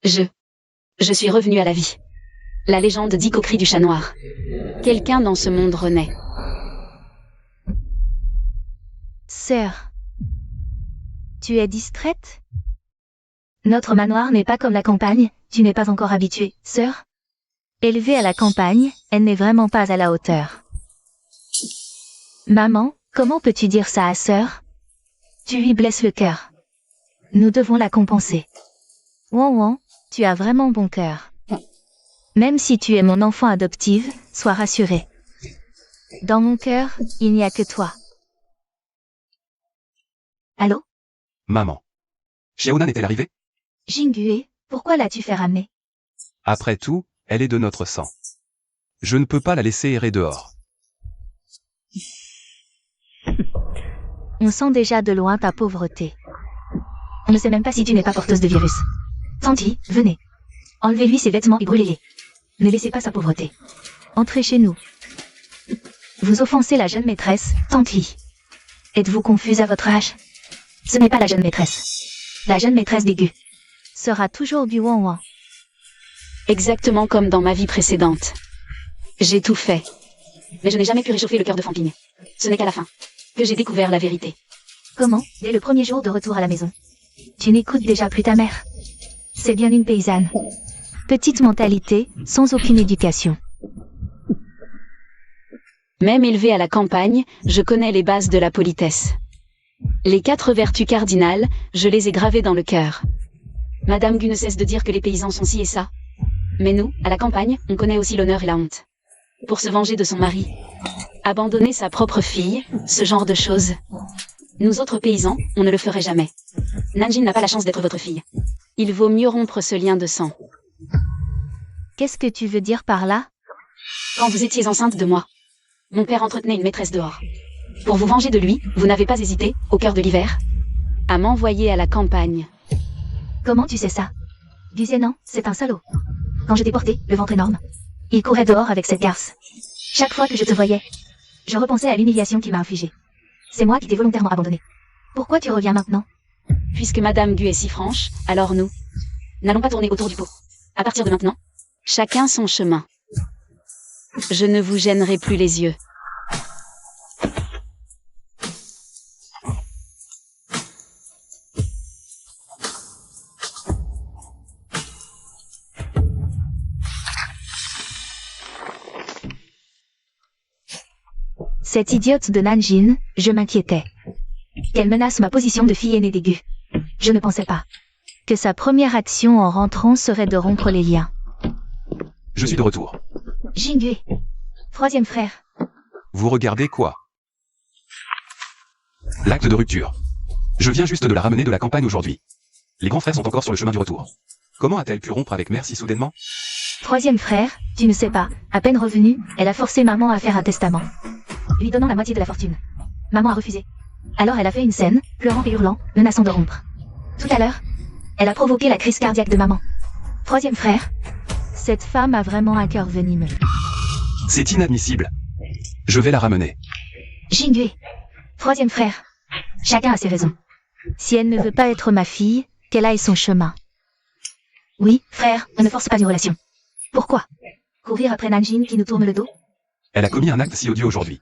Je suis revenu à la vie. La légende dit qu'au cri du chat noir, quelqu'un dans ce monde renaît. Sœur, tu es distraite? Notre manoir n'est pas comme la campagne, tu n'es pas encore habituée, sœur? Élevée à la campagne, elle n'est vraiment pas à la hauteur. Maman, comment peux-tu dire ça à sœur? Tu lui blesses le cœur. Nous devons la compenser. Ouan, tu as vraiment bon cœur. Même si tu es mon enfant adoptive, sois rassurée. Dans mon cœur, il n'y a que toi. Allô? Maman. Xiaonan est-elle arrivée? Jingüe, pourquoi l'as-tu fait ramener? Après tout, elle est de notre sang. Je ne peux pas la laisser errer dehors. On sent déjà de loin ta pauvreté. On ne sait même pas si tu n'es pas porteuse de virus. Tanti, venez. Enlevez-lui ses vêtements et brûlez-les. Ne laissez pas sa pauvreté. Entrez chez nous. Vous offensez la jeune maîtresse, Tanti. Êtes-vous confuse à votre âge? Ce n'est pas la jeune maîtresse. La jeune maîtresse des Gu sera toujours Gu Wan. Exactement comme dans ma vie précédente. J'ai tout fait. Mais je n'ai jamais pu réchauffer le cœur de Famping. Ce n'est qu'à la fin que j'ai découvert la vérité. Comment, dès le premier jour de retour à la maison? Tu n'écoutes déjà plus ta mère. C'est bien une paysanne. Petite mentalité, sans aucune éducation. Même élevée à la campagne, je connais les bases de la politesse. Les 4 vertus cardinales, je les ai gravées dans le cœur. Madame Gu ne cesse de dire que les paysans sont ci et ça. Mais nous, à la campagne, on connaît aussi l'honneur et la honte. Pour se venger de son mari. Abandonner sa propre fille, ce genre de choses. Nous autres paysans, on ne le ferait jamais. Nanjin n'a pas la chance d'être votre fille. Il vaut mieux rompre ce lien de sang. Qu'est-ce que tu veux dire par là? Quand vous étiez enceinte de moi, mon père entretenait une maîtresse dehors. Pour vous venger de lui, vous n'avez pas hésité, au cœur de l'hiver, à m'envoyer à la campagne. Comment tu sais ça? Gusénan, c'est un salaud. Quand je t'ai porté, le ventre énorme, il courait dehors avec cette garce. Chaque fois que je te voyais, je repensais à l'humiliation qu'il m'a infligée. C'est moi qui t'ai volontairement abandonné. Pourquoi tu reviens maintenant? Puisque Madame Gu est si franche, alors nous n'allons pas tourner autour du pot. À partir de maintenant, chacun son chemin. Je ne vous gênerai plus les yeux. Cette idiote de Nanjin, je m'inquiétais. Qu'elle menace ma position de fille aînée des Gu. Je ne pensais pas que sa première action en rentrant serait de rompre les liens. Je suis de retour. Jingüe, 3e frère. Vous regardez quoi? L'acte de rupture. Je viens juste de la ramener de la campagne aujourd'hui. Les grands frères sont encore sur le chemin du retour. Comment a-t-elle pu rompre avec mère si soudainement? 3e frère, tu ne sais pas, à peine revenue, elle a forcé maman à faire un testament, lui donnant la moitié de la fortune. Maman a refusé. Alors elle a fait une scène, pleurant et hurlant, menaçant de rompre. Tout à l'heure, elle a provoqué la crise cardiaque de maman. 3e frère, cette femme a vraiment un cœur venimeux. C'est inadmissible. Je vais la ramener. Jingüe, 3e frère, chacun a ses raisons. Si elle ne veut pas être ma fille, qu'elle aille son chemin. Oui, frère, on ne force pas une relation. Pourquoi? Courir après Nanjin qui nous tourne le dos? Elle a commis un acte si odieux aujourd'hui.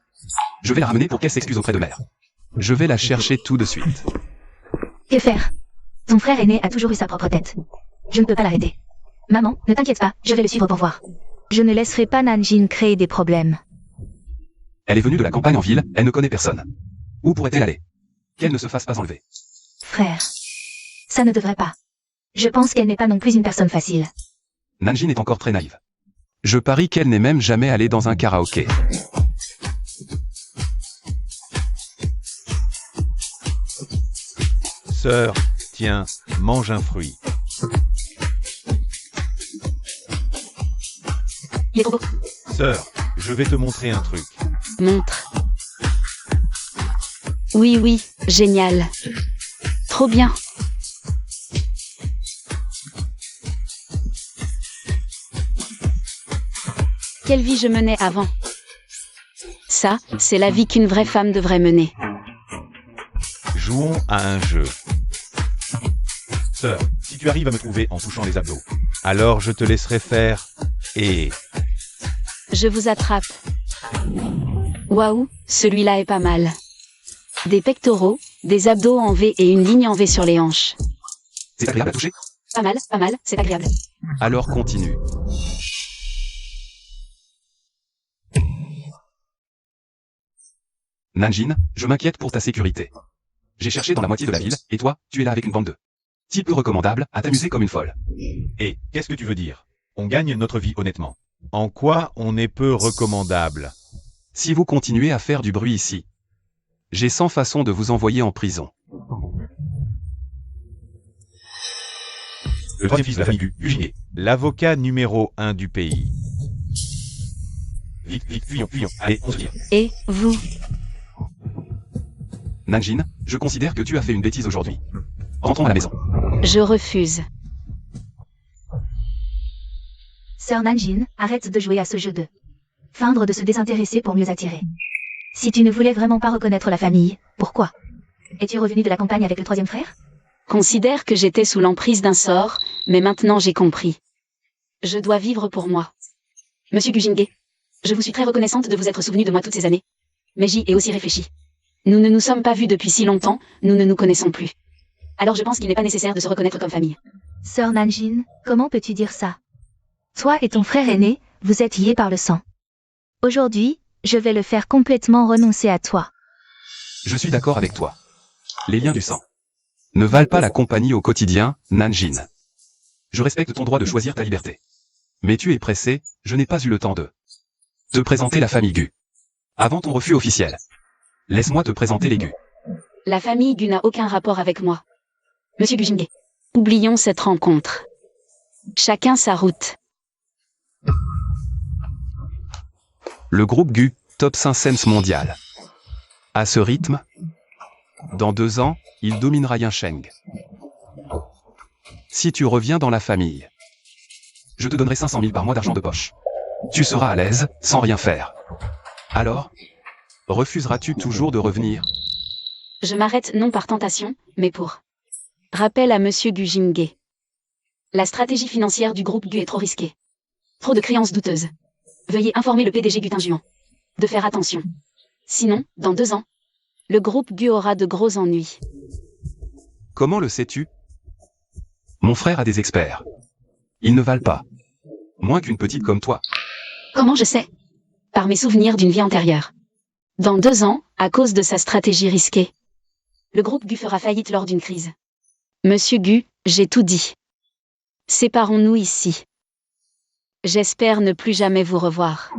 Je vais la ramener pour qu'elle s'excuse auprès de mère. Je vais la chercher tout de suite. Que faire? Ton frère aîné a toujours eu sa propre tête. Je ne peux pas l'arrêter. Maman, ne t'inquiète pas, je vais le suivre pour voir. Je ne laisserai pas Nanjin créer des problèmes. Elle est venue de la campagne en ville, elle ne connaît personne. Où pourrait-elle aller? Qu'elle ne se fasse pas enlever. Frère, ça ne devrait pas. Je pense qu'elle n'est pas non plus une personne facile. Nanjin est encore très naïve. Je parie qu'elle n'est même jamais allée dans un karaoké. Sœur, tiens, mange un fruit. Il est trop beau. Sœur, je vais te montrer un truc. Montre. Oui, génial. Trop bien. Quelle vie je menais avant? Ça, c'est la vie qu'une vraie femme devrait mener. Jouons à un jeu. Sœur, si tu tu arrives à me trouver en touchant les abdos, alors je te laisserai faire, et... Je vous attrape. Waouh, celui-là est pas mal. Des pectoraux, des abdos en V et une ligne en V sur les hanches. C'est agréable à toucher? Pas mal, c'est agréable. Alors continue. Nanjin, je m'inquiète pour ta sécurité. J'ai cherché dans la moitié de la ville, et toi, tu es là avec une bande de types peu recommandables à t'amuser comme une folle. Et, qu'est-ce que tu veux dire? On gagne notre vie honnêtement. En quoi on est peu recommandable? Si vous continuez à faire du bruit ici, j'ai 100 façons de vous envoyer en prison. Le troisième fils de la famille Gu, Gu. L'avocat numéro 1 du pays. Vite, fuyons, allez, on se tire. Et, vous? Nanjin, je considère que tu as fait une bêtise aujourd'hui. Rentrons à la maison. Je refuse. Sœur Nanjin, arrête de jouer à ce jeu de feindre de se désintéresser pour mieux attirer. Si tu ne voulais vraiment pas reconnaître la famille, pourquoi? Es-tu revenu de la campagne avec le troisième frère? Considère que j'étais sous l'emprise d'un sort, mais maintenant j'ai compris. Je dois vivre pour moi. Monsieur Gujingue, je vous suis très reconnaissante de vous être souvenu de moi toutes ces années. Mais j'y ai aussi réfléchi. Nous ne nous sommes pas vus depuis si longtemps, nous ne nous connaissons plus. Alors je pense qu'il n'est pas nécessaire de se reconnaître comme famille. Sœur Nanjin, comment peux-tu dire ça? Toi et ton frère aîné, vous êtes liés par le sang. Aujourd'hui, je vais le faire complètement renoncer à toi. Je suis d'accord avec toi. Les liens du sang ne valent pas la compagnie au quotidien, Nanjin. Je respecte ton droit de choisir ta liberté. Mais tu es pressé, je n'ai pas eu le temps de te présenter la famille Gu. Avant ton refus officiel. Laisse-moi te présenter les Gu. La famille Gu n'a aucun rapport avec moi. Monsieur Gujingue, oublions cette rencontre. Chacun sa route. Le groupe Gu, top 5 sense mondial. À ce rythme, dans 2 ans, il dominera Yincheng. Si tu reviens dans la famille, je te donnerai 500 000 par mois d'argent de poche. Tu seras à l'aise, sans rien faire. Alors, refuseras-tu toujours de revenir? Je m'arrête non par tentation, mais pour rappel à Monsieur Gujingue. La stratégie financière du groupe Gu est trop risquée. Trop de créances douteuses. Veuillez informer le PDG Gutinjuan de faire attention. Sinon, dans 2 ans, le groupe Gu aura de gros ennuis. Comment le sais-tu? Mon frère a des experts. Ils ne valent pas moins qu'une petite comme toi. Comment je sais? Par mes souvenirs d'une vie antérieure. Dans 2 ans, à cause de sa stratégie risquée, le groupe Gu fera faillite lors d'une crise. Monsieur Gu, j'ai tout dit. Séparons-nous ici. J'espère ne plus jamais vous revoir.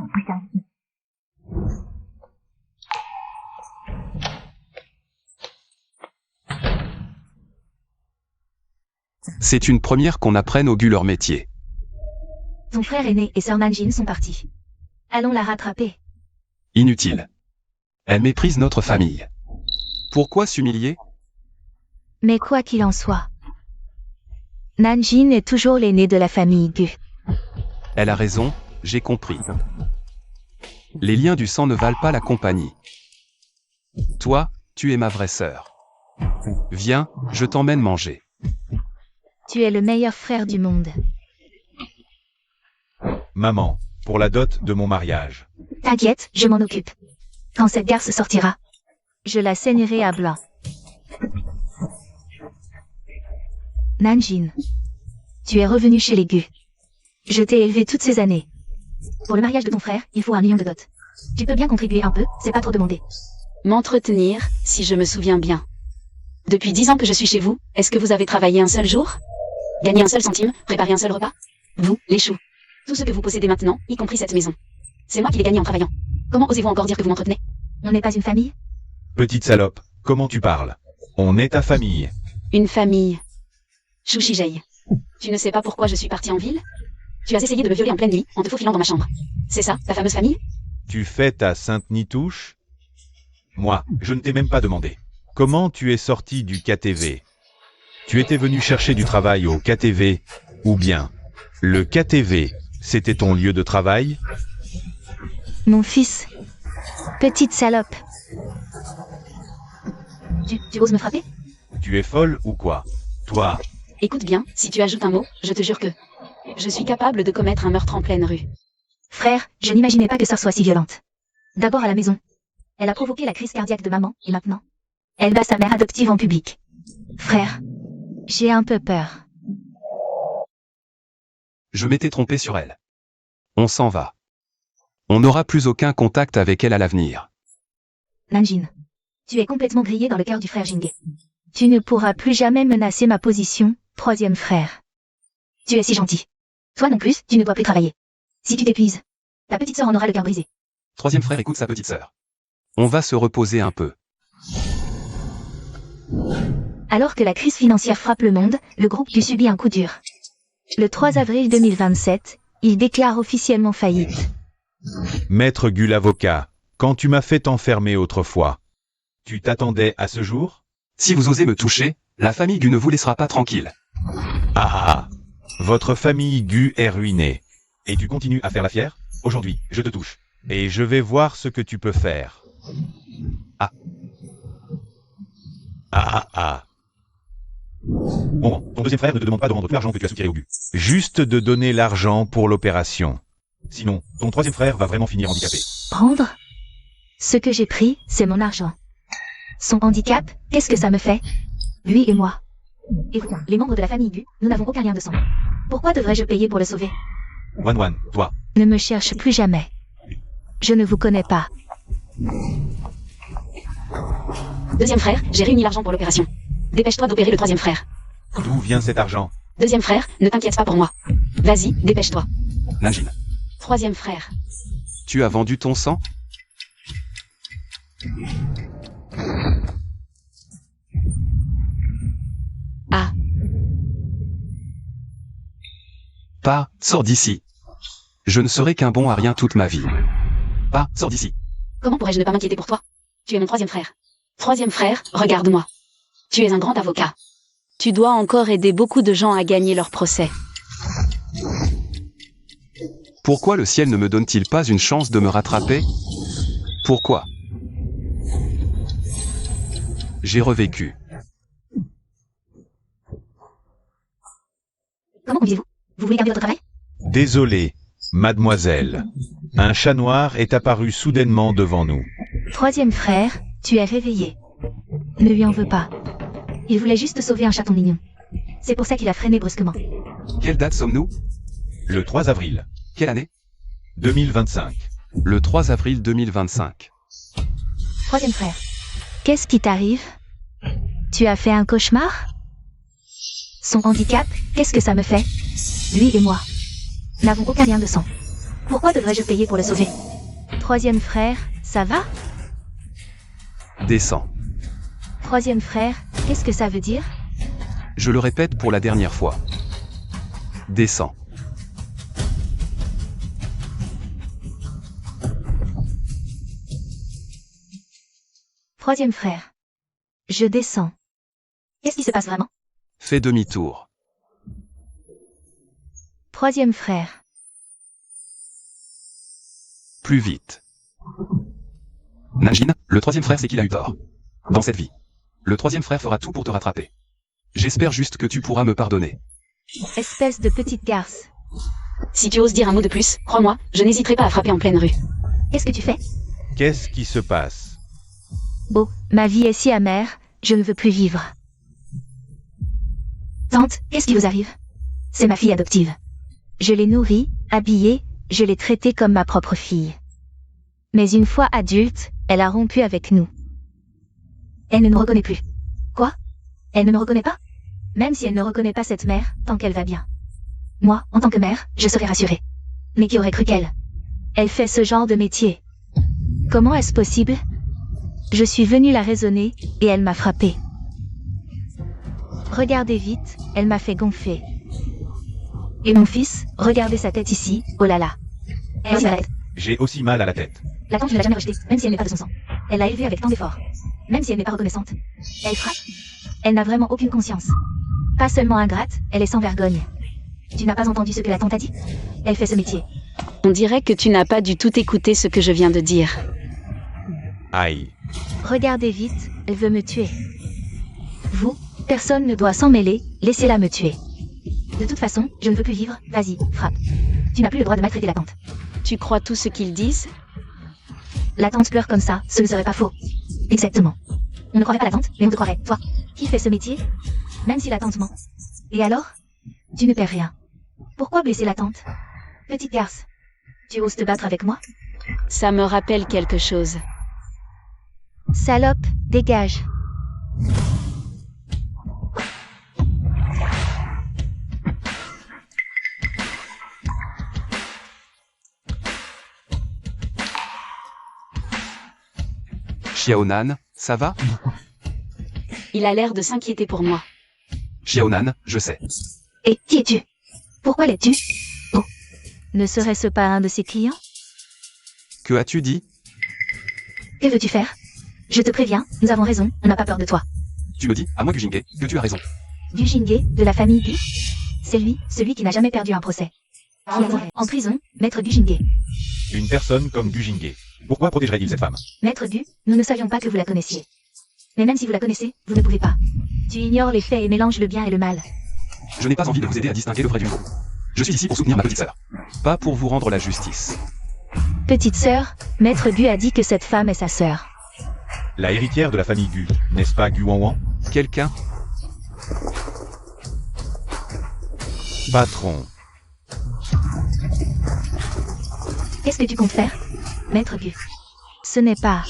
C'est une première qu'on apprenne aux Gu leur métier. Ton frère aîné et sœur Nanjin sont partis. Allons la rattraper. Inutile. Elle méprise notre famille. Pourquoi s'humilier? Mais quoi qu'il en soit, Nanjin est toujours l'aîné de la famille Gu. Elle a raison, j'ai compris. Les liens du sang ne valent pas la compagnie. Toi, tu es ma vraie sœur. Viens, je t'emmène manger. Tu es le meilleur frère du monde. Maman, pour la dot de mon mariage. T'inquiète, je m'en occupe. Quand cette garce sortira, je la saignerai à blanc. Nanjin, tu es revenu chez les Gu. Je t'ai élevé toutes ces années. Pour le mariage de ton frère, il faut 1 million de dot. Tu peux bien contribuer un peu, c'est pas trop demandé. M'entretenir, si je me souviens bien. Depuis 10 ans que je suis chez vous, est-ce que vous avez travaillé un seul jour? Gagné un seul centime, préparé un seul repas? Vous, les choux. Tout ce que vous possédez maintenant, y compris cette maison. C'est moi qui l'ai gagné en travaillant. Comment osez-vous encore dire que vous m'entretenez? On n'est pas une famille? Petite salope, comment tu parles? On est ta famille. Une famille. Chouchijei. Tu ne sais pas pourquoi je suis partie en ville? Tu as essayé de me violer en pleine nuit, en te faufilant dans ma chambre. C'est ça, ta fameuse famille? Tu fais ta sainte nitouche? Moi, je ne t'ai même pas demandé. Comment tu es sorti du KTV? Tu étais venu chercher du travail au KTV, ou bien le KTV, c'était ton lieu de travail? Mon fils. Petite salope. Tu oses me frapper? Tu es folle ou quoi? Toi, Écoute bien, si tu ajoutes un mot, je te jure que... Je suis capable de commettre un meurtre en pleine rue. Frère, je n'imaginais pas que ça soit si violente. D'abord à la maison. Elle a provoqué la crise cardiaque de maman, et maintenant, elle bat sa mère adoptive en public. Frère, j'ai un peu peur. Je m'étais trompé sur elle. On s'en va. On n'aura plus aucun contact avec elle à l'avenir. Nanjin, tu es complètement grillé dans le cœur du frère Jingge. Tu ne pourras plus jamais menacer ma position, troisième frère. Tu es si gentil. Toi non plus, tu ne dois plus travailler. Si tu t'épuises, ta petite sœur en aura le cœur brisé. Troisième frère écoute sa petite sœur. On va se reposer un peu. Alors que la crise financière frappe le monde, le groupe Gu subit un coup dur. Le 3 avril 2027, il déclare officiellement faillite. Maître Gu l'avocat, quand tu m'as fait enfermer autrefois, tu t'attendais à ce jour? Si vous osez me toucher, la famille Gu ne vous laissera pas tranquille. Ah, votre famille Gu est ruinée. Et tu continues à faire la fière? Aujourd'hui, je te touche. Et je vais voir ce que tu peux faire. Bon, ton deuxième frère ne te demande pas de rendre tout l'argent que tu as soutiré au Gu. Juste de donner l'argent pour l'opération. Sinon, ton troisième frère va vraiment finir handicapé. Prendre? Ce que j'ai pris, c'est mon argent. Son handicap, qu'est-ce que ça me fait? Lui et moi. Et vous, les membres de la famille Gu, nous n'avons aucun lien de sang. Pourquoi devrais-je payer pour le sauver? Wan, toi. Ne me cherche plus jamais. Je ne vous connais pas. Deuxième frère, j'ai réuni l'argent pour l'opération. Dépêche-toi d'opérer le troisième frère. D'où vient cet argent? Deuxième frère, ne t'inquiète pas pour moi. Vas-y, dépêche-toi. Nanjin, Troisième frère. tu as vendu ton sang? Ah, Pas, sors d'ici. Je ne serai qu'un bon à rien toute ma vie. Pas, sors d'ici. comment pourrais-je ne pas m'inquiéter pour toi? Tu es mon troisième frère. Troisième frère, regarde-moi. Tu es un grand avocat. Tu dois encore aider beaucoup de gens à gagner leur procès. Pourquoi le ciel ne me donne-t-il pas une chance de me rattraper? Pourquoi? J'ai revécu. Comment conduisez-vous? Vous voulez garder votre travail? Désolé, mademoiselle. Un chat noir est apparu soudainement devant nous. Troisième frère, tu es réveillé. Ne lui en veux pas. Il voulait juste sauver un chaton mignon. C'est pour ça qu'il a freiné brusquement. Quelle date sommes-nous? Le 3 avril Quelle année? 2025. Le 3 avril 2025. Troisième frère. Qu'est-ce qui t'arrive? Tu as fait un cauchemar? Son handicap, qu'est-ce que ça me fait? Lui et moi n'avons aucun lien de sang. Pourquoi devrais-je payer pour le sauver? Troisième frère, ça va? Descends. Troisième frère, qu'est-ce que ça veut dire? Je le répète pour la dernière fois. Descends. Troisième frère. Je descends. Qu'est-ce qui se passe vraiment? Fais demi-tour. Troisième frère. Plus vite. Nanjin, le troisième frère c'est qu'il a eu tort. Dans cette vie. Le troisième frère fera tout pour te rattraper. J'espère juste que tu pourras me pardonner. Espèce de petite garce. Si tu oses dire un mot de plus, crois-moi, je n'hésiterai pas à frapper en pleine rue. Qu'est-ce que tu fais? Qu'est-ce qui se passe? Beau, ma vie est si amère, je ne veux plus vivre. Tante, qu'est-ce qui vous arrive? C'est ma fille adoptive. Je l'ai nourrie, habillée, je l'ai traitée comme ma propre fille. Mais une fois adulte, elle a rompu avec nous. Elle ne nous reconnaît plus. Quoi? Elle ne me reconnaît pas? Même si elle ne reconnaît pas cette mère, tant qu'elle va bien. Moi, en tant que mère, je serais rassurée. Mais qui aurait cru qu'elle? Elle fait ce genre de métier. Comment est-ce possible? Je suis venue la raisonner, et elle m'a frappée. Regardez vite, elle m'a fait gonfler. Et mon fils, regardez sa tête ici, oh là là. Elle a aussi mal à la tête. J'ai aussi mal à la tête. La tante ne l'a jamais rejetée, même si elle n'est pas de son sang. Elle l'a élevée avec tant d'efforts. Même si elle n'est pas reconnaissante. Elle frappe. Elle n'a vraiment aucune conscience. Pas seulement ingrate, elle est sans vergogne. Tu n'as pas entendu ce que la tante a dit? Elle fait ce métier. On dirait que tu n'as pas du tout écouté ce que je viens de dire. Aïe. Regardez vite, elle veut me tuer. Vous, Personne ne doit s'en mêler, laissez-la me tuer. De toute façon, je ne veux plus vivre, vas-y, frappe. Tu n'as plus le droit de maltraiter la tante. Tu crois tout ce qu'ils disent? La tante pleure comme ça, ce ne serait pas faux. Exactement. On ne croirait pas la tante, mais on te croirait, toi. Qui fait ce métier? Même si la tante ment. Et alors? Tu ne perds rien. Pourquoi blesser la tante? Petite garce. Tu oses te battre avec moi? Ça me rappelle quelque chose. Salope, dégage. Xiaonan, ça va? Il a l'air de s'inquiéter pour moi. Xiaonan, je sais. Et qui es-tu? Pourquoi l'es-tu? Oh. Ne serait-ce pas un de ses clients? Que as-tu dit? Que veux-tu faire? Je te préviens, nous avons raison, on n'a pas peur de toi. Tu me dis, à moi Gujinge, que tu as raison. Du Jingé, de la famille Gu? C'est lui, celui qui n'a jamais perdu un procès. En prison, maître du Jingé. Une personne comme Gujinge. Pourquoi protégerait-il cette femme? Maître Gu, nous ne savions pas que vous la connaissiez. Mais même si vous la connaissez, vous ne pouvez pas. Tu ignores les faits et mélanges le bien et le mal. Je n'ai pas envie de vous aider à distinguer le vrai du faux. Je suis ici pour soutenir ma petite sœur. Pas pour vous rendre la justice. Petite sœur, Maître Gu a dit que cette femme est sa sœur. La héritière de la famille Gu, n'est-ce pas Gu Wanwan? Quelqu'un? Patron. Qu'est-ce que tu comptes faire, Maître Gu? Ce n'est pas...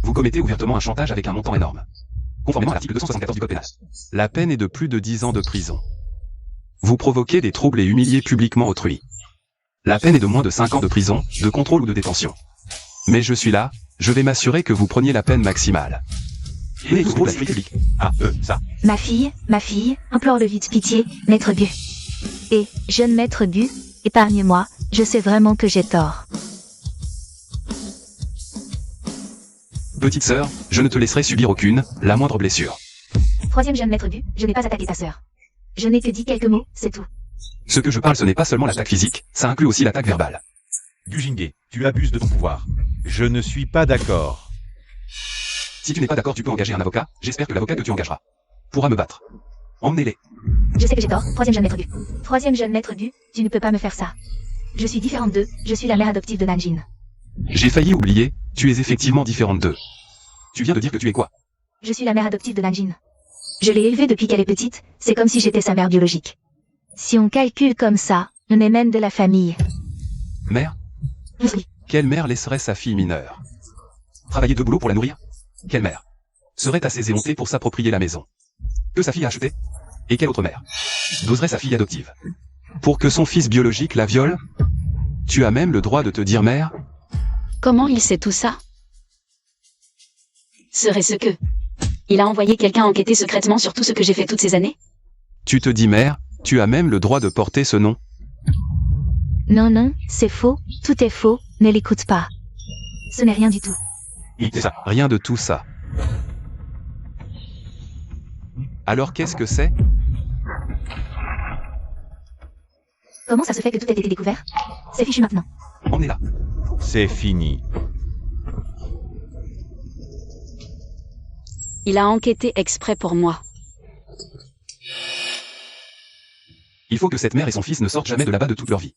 Vous commettez ouvertement un chantage avec un montant énorme. Conformément à l'article 274 du Code pénal. La peine est de plus de 10 ans de prison. Vous provoquez des troubles et humiliez publiquement autrui. La peine est de moins de 5 ans de prison, de contrôle ou de détention. Mais je suis là, je vais m'assurer que vous preniez la peine maximale. Et trouble la sécurité publique. Ah, ça. Ma fille, implore-le vite pitié, Maître Gu. Et, jeune Maître Gu, épargne-moi, je sais vraiment que j'ai tort. Petite sœur, je ne te laisserai subir aucune, la moindre blessure. Troisième jeune Maître Gu, je n'ai pas attaqué ta sœur. Je n'ai que dit quelques mots, c'est tout. Ce que je parle, ce n'est pas seulement l'attaque physique, ça inclut aussi l'attaque verbale. Gujinge, tu abuses de ton pouvoir. Je ne suis pas d'accord. Si tu n'es pas d'accord, tu peux engager un avocat, j'espère que l'avocat que tu engageras pourra me battre. Emmenez-les. Je sais que j'ai tort, troisième jeune Maître Gu. Troisième jeune Maître Gu, tu ne peux pas me faire ça. Je suis différente d'eux, je suis la mère adoptive de Nanjin. J'ai failli oublier, tu es effectivement différente d'eux. Tu viens de dire que tu es quoi? Je suis la mère adoptive de Nanjin. Je l'ai élevée depuis qu'elle est petite, c'est comme si j'étais sa mère biologique. Si on calcule comme ça, on est même de la famille. Mère? Oui. Quelle mère laisserait sa fille mineure travailler de boulot pour la nourrir? Quelle mère serait assez éhontée pour s'approprier la maison que sa fille a achetée? Et quelle autre mère doserait sa fille adoptive pour que son fils biologique la viole? Tu as même le droit de te dire mère? Comment il sait tout ça? Serait-ce que... Il a envoyé quelqu'un enquêter secrètement sur tout ce que j'ai fait toutes ces années? Tu te dis mère, tu as même le droit de porter ce nom? Non, non, c'est faux, tout est faux, ne l'écoute pas. Ce n'est rien du tout. C'est ça. Rien de tout ça. Alors qu'est-ce que c'est? Comment ça se fait que tout ait été découvert? C'est fichu maintenant. Emmenez-la. C'est fini. Il a enquêté exprès pour moi. Il faut que cette mère et son fils ne sortent jamais de là-bas de toute leur vie.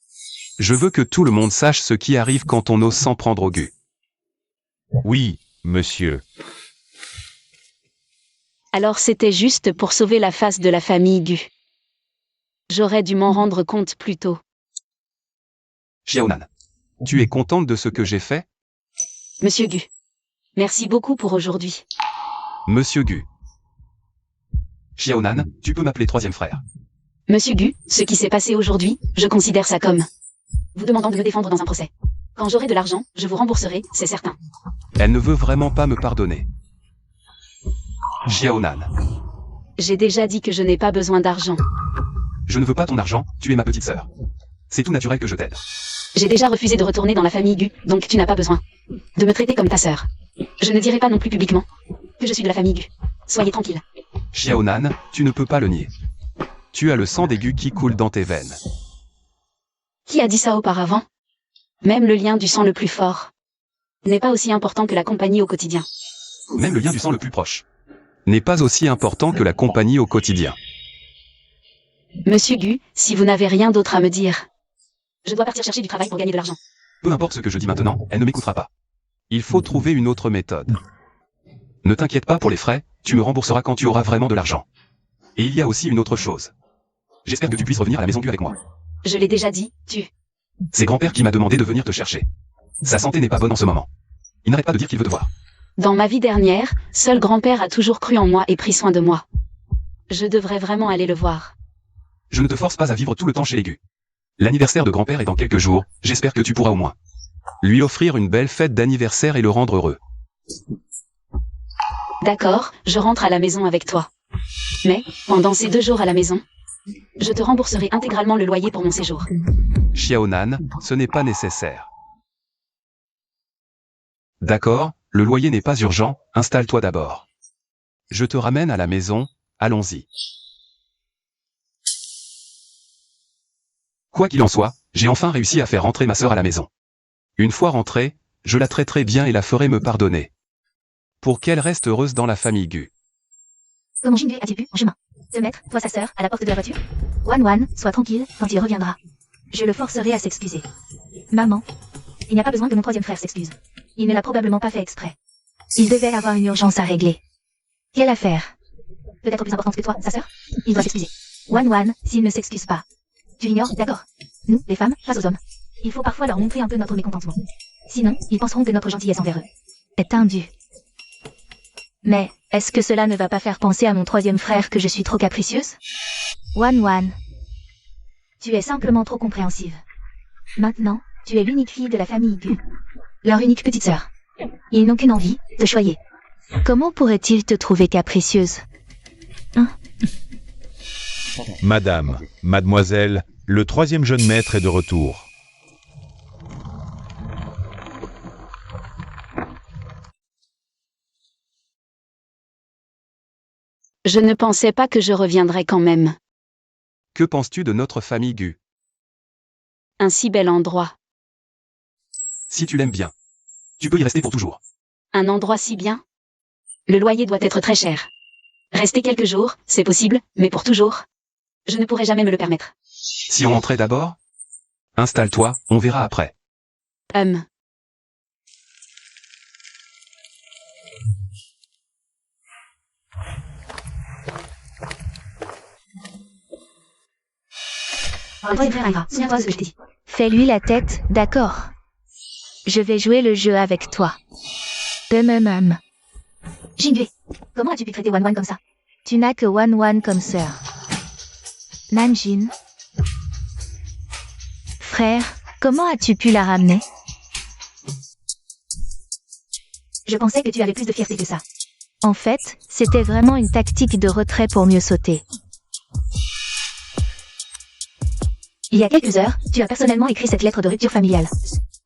Je veux que tout le monde sache ce qui arrive quand on ose s'en prendre au Gu. Oui, monsieur. Alors c'était juste pour sauver la face de la famille Gu. J'aurais dû m'en rendre compte plus tôt. Xiaonan, tu es contente de ce que j'ai fait? Monsieur Gu. Merci beaucoup pour aujourd'hui. Monsieur Gu. Xiaonan, tu peux m'appeler troisième frère. Monsieur Gu, ce qui s'est passé aujourd'hui, je considère ça comme... vous demandant de me défendre dans un procès. Quand j'aurai de l'argent, je vous rembourserai, c'est certain. Elle ne veut vraiment pas me pardonner. Xiaonan. J'ai déjà dit que je n'ai pas besoin d'argent. Je ne veux pas ton argent, tu es ma petite sœur. C'est tout naturel que je t'aide. J'ai déjà refusé de retourner dans la famille Gu, donc tu n'as pas besoin de me traiter comme ta sœur. Je ne dirai pas non plus publiquement que je suis de la famille Gu. Soyez tranquille. Xiaonan, tu ne peux pas le nier. Tu as le sang des Gu qui coule dans tes veines. Qui a dit ça auparavant? Même le lien du sang le plus fort n'est pas aussi important que la compagnie au quotidien. Même le lien du sang le plus proche n'est pas aussi important que la compagnie au quotidien. Monsieur Gu, si vous n'avez rien d'autre à me dire. Je dois partir chercher du travail pour gagner de l'argent. Peu importe ce que je dis maintenant, elle ne m'écoutera pas. Il faut trouver une autre méthode. Ne t'inquiète pas pour les frais, tu me rembourseras quand tu auras vraiment de l'argent. Et il y a aussi une autre chose. J'espère que tu puisses revenir à la maison Gu avec moi. Je l'ai déjà dit, C'est grand-père qui m'a demandé de venir te chercher. Sa santé n'est pas bonne en ce moment. Il n'arrête pas de dire qu'il veut te voir. Dans ma vie dernière, seul grand-père a toujours cru en moi et pris soin de moi. Je devrais vraiment aller le voir. Je ne te force pas à vivre tout le temps chez les Gu. L'anniversaire de grand-père est dans quelques jours, j'espère que tu pourras au moins lui offrir une belle fête d'anniversaire et le rendre heureux. D'accord, je rentre à la maison avec toi. Mais, pendant ces 2 jours à la maison, je te rembourserai intégralement le loyer pour mon séjour. Xiaonan, ce n'est pas nécessaire. D'accord, le loyer n'est pas urgent, installe-toi d'abord. Je te ramène à la maison, allons-y. Quoi qu'il en soit, j'ai enfin réussi à faire rentrer ma sœur à la maison. Une fois rentrée, je la traiterai bien et la ferai me pardonner. Pour qu'elle reste heureuse dans la famille Gu. Comment Jingwei a-t-il pu, en chemin, se mettre, toi sa sœur, à la porte de la voiture? Wan, sois tranquille, quand il reviendra. Je le forcerai à s'excuser. Maman, il n'y a pas besoin que mon 3e frère s'excuse. Il ne l'a probablement pas fait exprès. Il devait avoir une urgence à régler. Quelle affaire? Peut-être plus importante que toi, sa sœur? Il doit s'excuser. Wan, s'il ne s'excuse pas. Tu l'ignores, d'accord? Nous, les femmes, face aux hommes. Il faut parfois leur montrer un peu notre mécontentement. Sinon, ils penseront que notre gentillesse envers eux est indue. Mais, est-ce que cela ne va pas faire penser à mon 3e frère que je suis trop capricieuse? Wan, tu es simplement trop compréhensive. Maintenant, tu es l'unique fille de la famille Gu. Leur unique petite sœur. Ils n'ont qu'une envie, te choyer. Comment pourrait-il te trouver capricieuse? Madame, mademoiselle, le 3e jeune maître est de retour. Je ne pensais pas que je reviendrais quand même. Que penses-tu de notre famille Gu? Un si bel endroit. Si tu l'aimes bien, tu peux y rester pour toujours. Un endroit si bien. Le loyer doit être très cher. Rester quelques jours, c'est possible, mais pour toujours. Je ne pourrai jamais me le permettre. Si on rentrait d'abord? Installe-toi, on verra après. Souviens-toi de ce que je t'ai dit. Fais-lui la tête, d'accord. Je vais jouer le jeu avec toi. Jingwei, comment as-tu pu traiter Wan comme ça? Tu n'as que Wan comme sœur. Nanjin. Frère, comment as-tu pu la ramener? Je pensais que tu avais plus de fierté que ça. En fait, c'était vraiment une tactique de retrait pour mieux sauter. Il y a quelques heures, tu as personnellement écrit cette lettre de rupture familiale.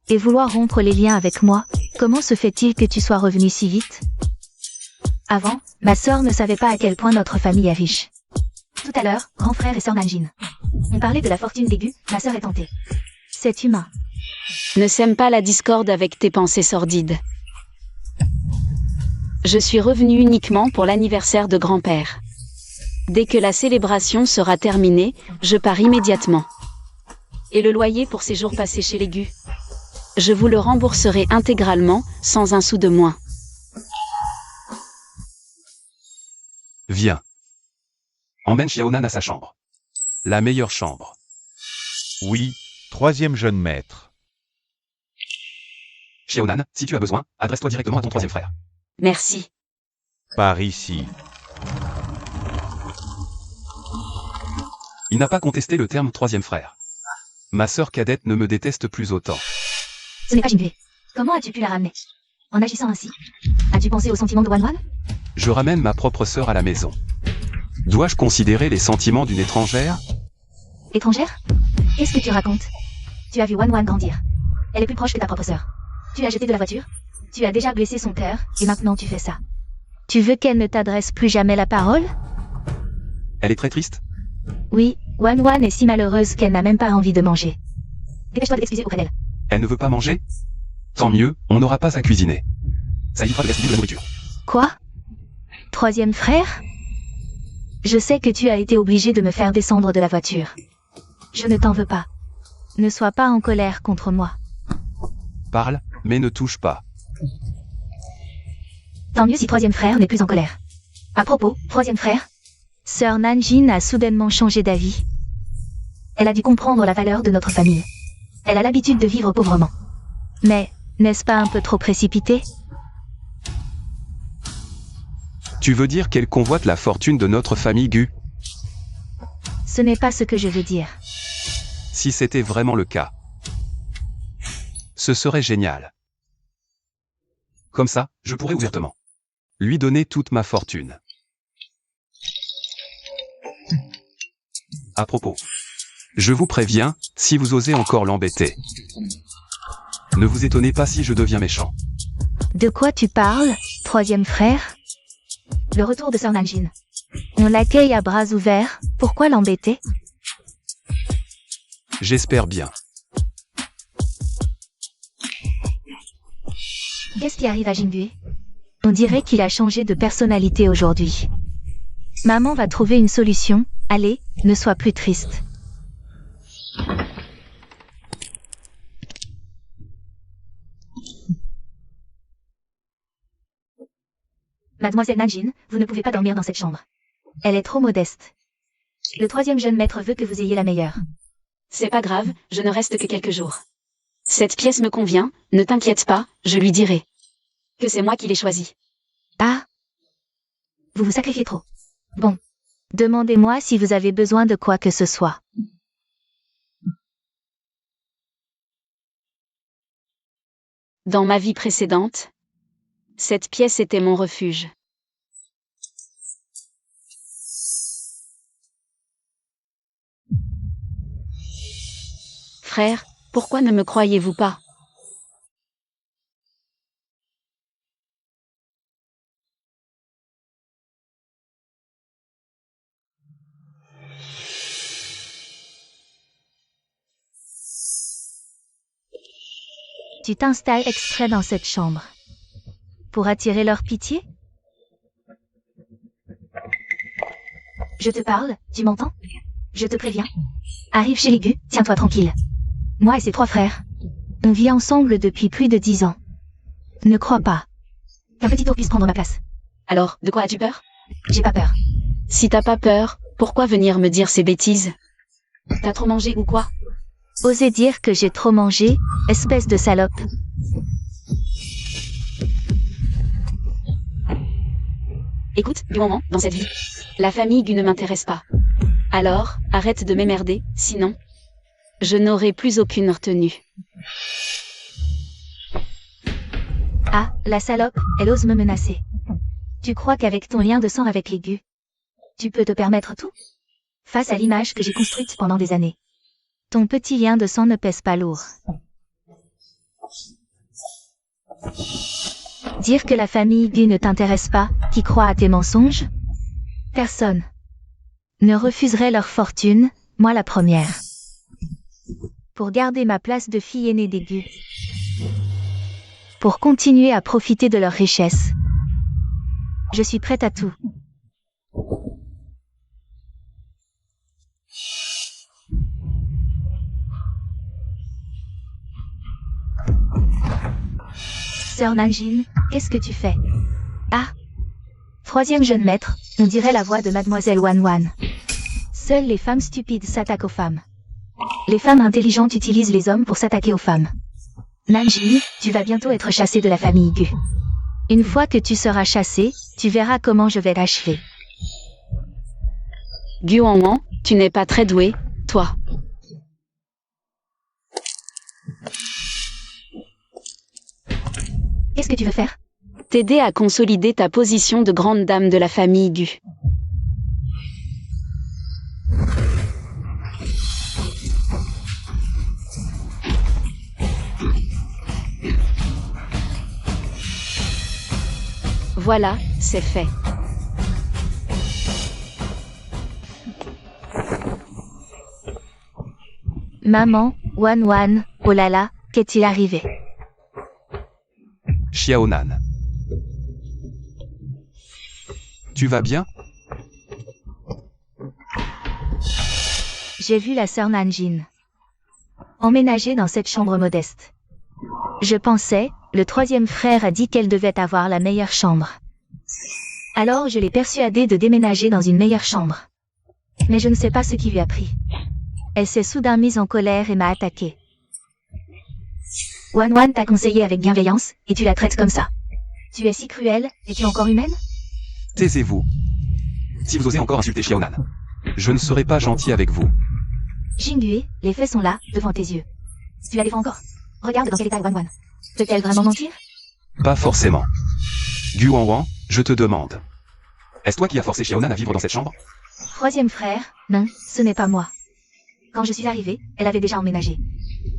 Et vouloir rompre les liens avec moi, comment se fait-il que tu sois revenu si vite? Avant, ma sœur ne savait pas à quel point notre famille est riche. Tout à l'heure, grand frère et sœur Nanjin. On parlait de la fortune des Gu, ma sœur est tentée. C'est humain. Ne sème pas la discorde avec tes pensées sordides. Je suis revenue uniquement pour l'anniversaire de grand-père. Dès que la célébration sera terminée, je pars immédiatement. Et le loyer pour ces jours passés chez les Gu, je vous le rembourserai intégralement, sans un sou de moins. Viens. Emmène Xiaonan à sa chambre. La meilleure chambre. Oui, 3e jeune maître. Xiaonan, si tu as besoin, adresse-toi directement à ton 3e frère. Merci. Par ici. Il n'a pas contesté le terme 3e frère. Ma sœur cadette ne me déteste plus autant. Ce n'est pas Jingwei. Comment as-tu pu la ramener? En agissant ainsi, as-tu pensé aux sentiments de Wan? Je ramène ma propre sœur à la maison. Dois-je considérer les sentiments d'une étrangère? Étrangère? Qu'est-ce que tu racontes? Tu as vu Wan grandir. Elle est plus proche que ta propre sœur. Tu l'as jetée de la voiture. Tu as déjà blessé son cœur, et maintenant tu fais ça. Tu veux qu'elle ne t'adresse plus jamais la parole? Elle est très triste? Oui, Wan est si malheureuse qu'elle n'a même pas envie de manger. Dépêche-toi de t'excuser auprès d'elle. Elle ne veut pas manger? Tant mieux, on n'aura pas à cuisiner. Ça évitera de gaspiller de la nourriture. Quoi? troisième frère? Je sais que tu as été obligé de me faire descendre de la voiture. Je ne t'en veux pas. Ne sois pas en colère contre moi. Parle, mais ne touche pas. Tant mieux si troisième frère n'est plus en colère. À propos, troisième frère, sœur Nanjin a soudainement changé d'avis. Elle a dû comprendre la valeur de notre famille. Elle a l'habitude de vivre pauvrement. Mais, n'est-ce pas un peu trop précipité? Tu veux dire qu'elle convoite la fortune de notre famille Gu? Ce n'est pas ce que je veux dire. Si c'était vraiment le cas. Ce serait génial. Comme ça, je pourrais ouvertement lui donner toute ma fortune. À propos, je vous préviens, si vous osez encore l'embêter, ne vous étonnez pas si je deviens méchant. De quoi tu parles, troisième frère? Le retour de sœur Nanjin. On l'accueille à bras ouverts, pourquoi l'embêter? J'espère bien. Qu'est-ce qui arrive à Jinbue? On dirait qu'il a changé de personnalité aujourd'hui. Maman va trouver une solution, allez, ne sois plus triste. Mademoiselle Nanjin, vous ne pouvez pas dormir dans cette chambre. Elle est trop modeste. Le troisième jeune maître veut que vous ayez la meilleure. C'est pas grave, je ne reste que quelques jours. Cette pièce me convient, ne t'inquiète pas, je lui dirai que c'est moi qui l'ai choisie. Ah! Vous vous sacrifiez trop. Bon. Demandez-moi si vous avez besoin de quoi que ce soit. Dans ma vie précédente, cette pièce était mon refuge. Frère, pourquoi ne me croyez-vous pas? Tu t'installes exprès dans cette chambre. Pour attirer leur pitié? Je te parle, tu m'entends? Je te préviens. Arrive chez les Gu, tiens-toi tranquille. Moi et ses trois frères. On vit ensemble depuis plus de 10 ans. Ne crois pas qu'un petit tour puisse prendre ma place. Alors, de quoi as-tu peur? J'ai pas peur. Si t'as pas peur, pourquoi venir me dire ces bêtises? T'as trop mangé ou quoi? Osez dire que j'ai trop mangé, espèce de salope. Écoute, du moment, dans cette vie, la famille Gu ne m'intéresse pas. Alors, arrête de m'emmerder, sinon, je n'aurai plus aucune retenue. Ah, la salope, elle ose me menacer. Tu crois qu'avec ton lien de sang avec les Gu, tu peux te permettre tout? Face à l'image que j'ai construite pendant des années. Ton petit lien de sang ne pèse pas lourd. Dire que la famille Gu ne t'intéresse pas, qui croit à tes mensonges? Personne ne refuserait leur fortune, moi la première. Pour garder ma place de fille aînée des Gu. Pour continuer à profiter de leur richesse. Je suis prête à tout. Sœur Nanjin, qu'est-ce que tu fais? Ah! Troisième jeune maître, on dirait la voix de Mademoiselle Wan Wan. Seules les femmes stupides s'attaquent aux femmes. Les femmes intelligentes utilisent les hommes pour s'attaquer aux femmes. Nanjin, tu vas bientôt être chassée de la famille Gu. Une fois que tu seras chassée, tu verras comment je vais l'achever. Gu Wanwan, tu n'es pas très doué, toi. Qu'est-ce que tu veux faire? T'aider à consolider ta position de grande dame de la famille Gu. Voilà, c'est fait. Maman, Wan Wan, oh là là, qu'est-il arrivé? Xiaonan. Tu vas bien? J'ai vu la sœur Nanjin emménager dans cette chambre modeste. Je pensais, le troisième frère a dit qu'elle devait avoir la meilleure chambre. Alors je l'ai persuadée de déménager dans une meilleure chambre. Mais je ne sais pas ce qui lui a pris. Elle s'est soudain mise en colère et m'a attaqué. Wan t'a conseillé avec bienveillance, et tu la traites comme ça. Tu es si cruelle, es-tu encore humaine? Taisez-vous. Si vous osez encore insulter Xiaonan, je ne serai pas gentil avec vous. Jingdue, les faits sont là, devant tes yeux. Tu la défends encore. Regarde dans quel état est Wan. Peut-elle vraiment mentir? Pas forcément. Gu Wanwan, je te demande. Est-ce toi qui as forcé Xiaonan à vivre dans cette chambre? Troisième frère, non, ce n'est pas moi. Quand je suis arrivée, elle avait déjà emménagé.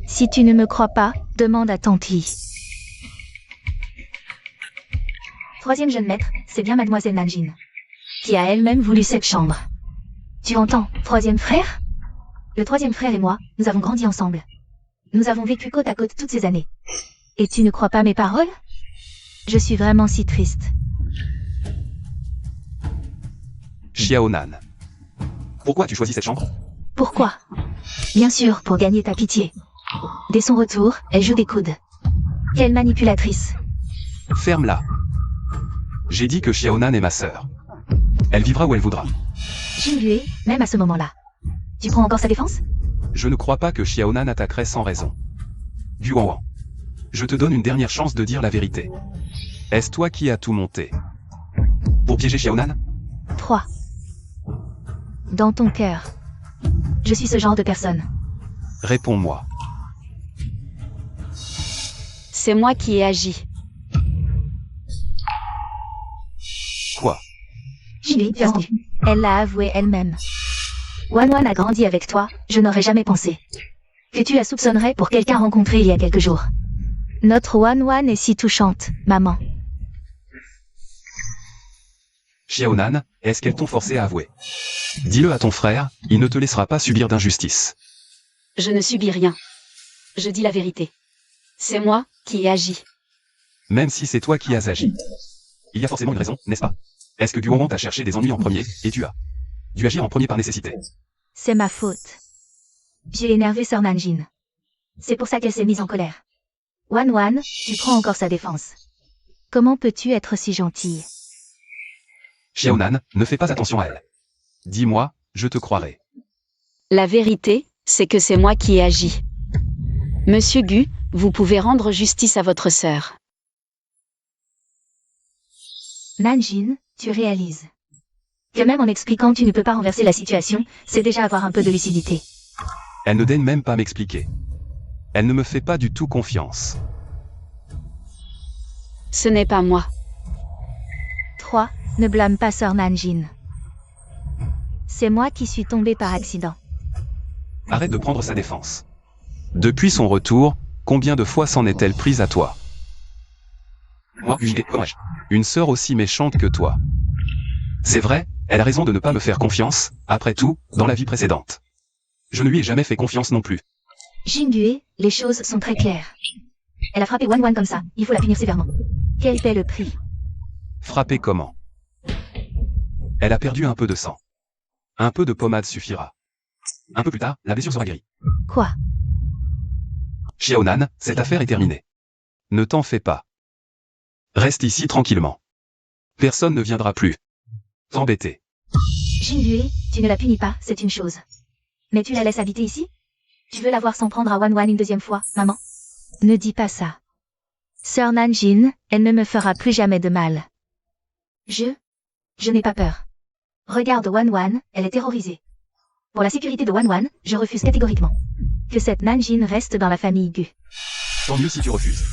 Si tu ne me crois pas, demande à Tanti. Troisième jeune maître, c'est bien mademoiselle Nanjin, qui a elle-même voulu cette chambre. Tu entends, troisième frère? Le troisième frère et moi, nous avons grandi ensemble. Nous avons vécu côte à côte toutes ces années. Et tu ne crois pas mes paroles? Je suis vraiment si triste. Xiaonan. Pourquoi tu choisis cette chambre? Pourquoi? Bien sûr, pour gagner ta pitié. Dès son retour, elle joue des coudes. Quelle manipulatrice. Ferme-la. J'ai dit que Xiaonan est ma sœur. Elle vivra où elle voudra. Jingdue, même à ce moment-là. Tu prends encore sa défense? Je ne crois pas que Xiaonan attaquerait sans raison. Gu Wanwan. Je te donne une dernière chance de dire la vérité. Est-ce toi qui as tout monté pour piéger Xiaonan? 3. Dans ton cœur. Je suis ce genre de personne. Réponds-moi. C'est moi qui ai agi. Quoi? Jingdue, tu as entendu. Elle l'a avoué elle-même. Wan a grandi avec toi, je n'aurais jamais pensé que tu la soupçonnerais pour quelqu'un rencontré il y a quelques jours. Notre Wan est si touchante, maman. Xiaonan, est-ce qu'elles t'ont forcé à avouer? Dis-le à ton frère, il ne te laissera pas subir d'injustice. Je ne subis rien. Je dis la vérité. C'est moi qui ai agi. Même si c'est toi qui as agi. Il y a forcément une raison, n'est-ce pas? Est-ce que Gu Wanwan t'a cherché des ennuis en premier, et tu as dû agir en premier par nécessité? C'est ma faute. J'ai énervé sœur Nanjin. C'est pour ça qu'elle s'est mise en colère. Wan, tu prends encore sa défense. Comment peux-tu être si gentille? Xiaonan, ne fais pas attention à elle. Dis-moi, je te croirai. La vérité, c'est que c'est moi qui ai agi. Monsieur Gu, vous pouvez rendre justice à votre sœur. Nanjin, tu réalises que même en expliquant tu ne peux pas renverser la situation, c'est déjà avoir un peu de lucidité. Elle ne daigne même pas m'expliquer. Elle ne me fait pas du tout confiance. Ce n'est pas moi. 3. Ne blâme pas sœur Nanjin. C'est moi qui suis tombée par accident. Arrête de prendre sa défense. Depuis son retour, combien de fois s'en est-elle prise à toi? Moi, une sœur aussi méchante que toi. C'est vrai, elle a raison de ne pas me faire confiance, après tout, dans la vie précédente. Je ne lui ai jamais fait confiance non plus. Jingdue, les choses sont très claires. Elle a frappé Wan comme ça, il faut la punir sévèrement. Quel est le prix? Frapper comment? Elle a perdu un peu de sang. Un peu de pommade suffira. Un peu plus tard, la blessure sera guérie. Quoi? Xiaonan, cette affaire est terminée. Ne t'en fais pas. Reste ici tranquillement. Personne ne viendra plus t'embêter. Jingdue, tu ne la punis pas, c'est une chose. Mais tu la laisses habiter ici? Tu veux la voir s'en prendre à Wan une deuxième fois, maman? Ne dis pas ça. Sœur Nanjin, elle ne me fera plus jamais de mal. Je n'ai pas peur. Regarde Wan, elle est terrorisée. Pour la sécurité de Wan, je refuse catégoriquement que cette Nanjin reste dans la famille Gu. Tant mieux si tu refuses.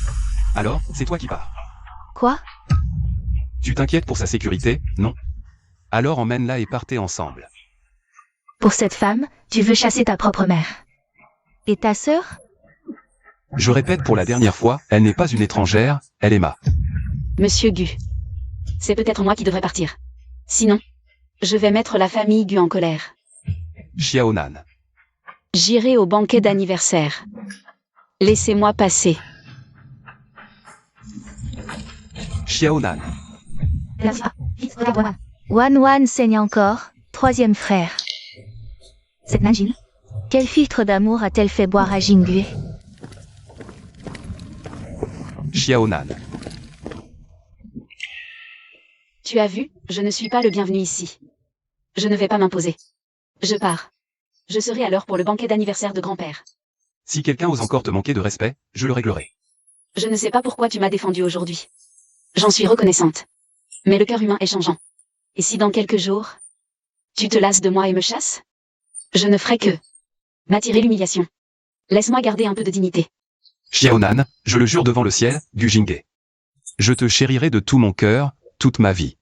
Alors, c'est toi qui pars. Quoi? Tu t'inquiètes pour sa sécurité, non? Alors emmène-la et partez ensemble. Pour cette femme, tu veux chasser ta propre mère. Et ta sœur? Je répète pour la dernière fois, elle n'est pas une étrangère, elle est ma. Monsieur Gu. C'est peut-être moi qui devrais partir. Sinon, je vais mettre la famille Gu en colère. Xiaonan. J'irai au banquet d'anniversaire. Laissez-moi passer. Xiaonan. Vite, regarde Wan. Wan Wan saigne encore, troisième frère. Cette Nanjin? Quel filtre d'amour a-t-elle fait boire à Jingui? Xiaonan. Tu as vu, je ne suis pas le bienvenu ici. Je ne vais pas m'imposer. Je pars. Je serai à l'heure pour le banquet d'anniversaire de grand-père. Si quelqu'un ose encore te manquer de respect, je le réglerai. Je ne sais pas pourquoi tu m'as défendu aujourd'hui. J'en suis reconnaissante. Mais le cœur humain est changeant. Et si dans quelques jours, tu te lasses de moi et me chasses? Je ne ferai que m'attirer l'humiliation. Laisse-moi garder un peu de dignité. Xiaonan, je le jure devant le ciel, Gu Jingge. Je te chérirai de tout mon cœur, toute ma vie.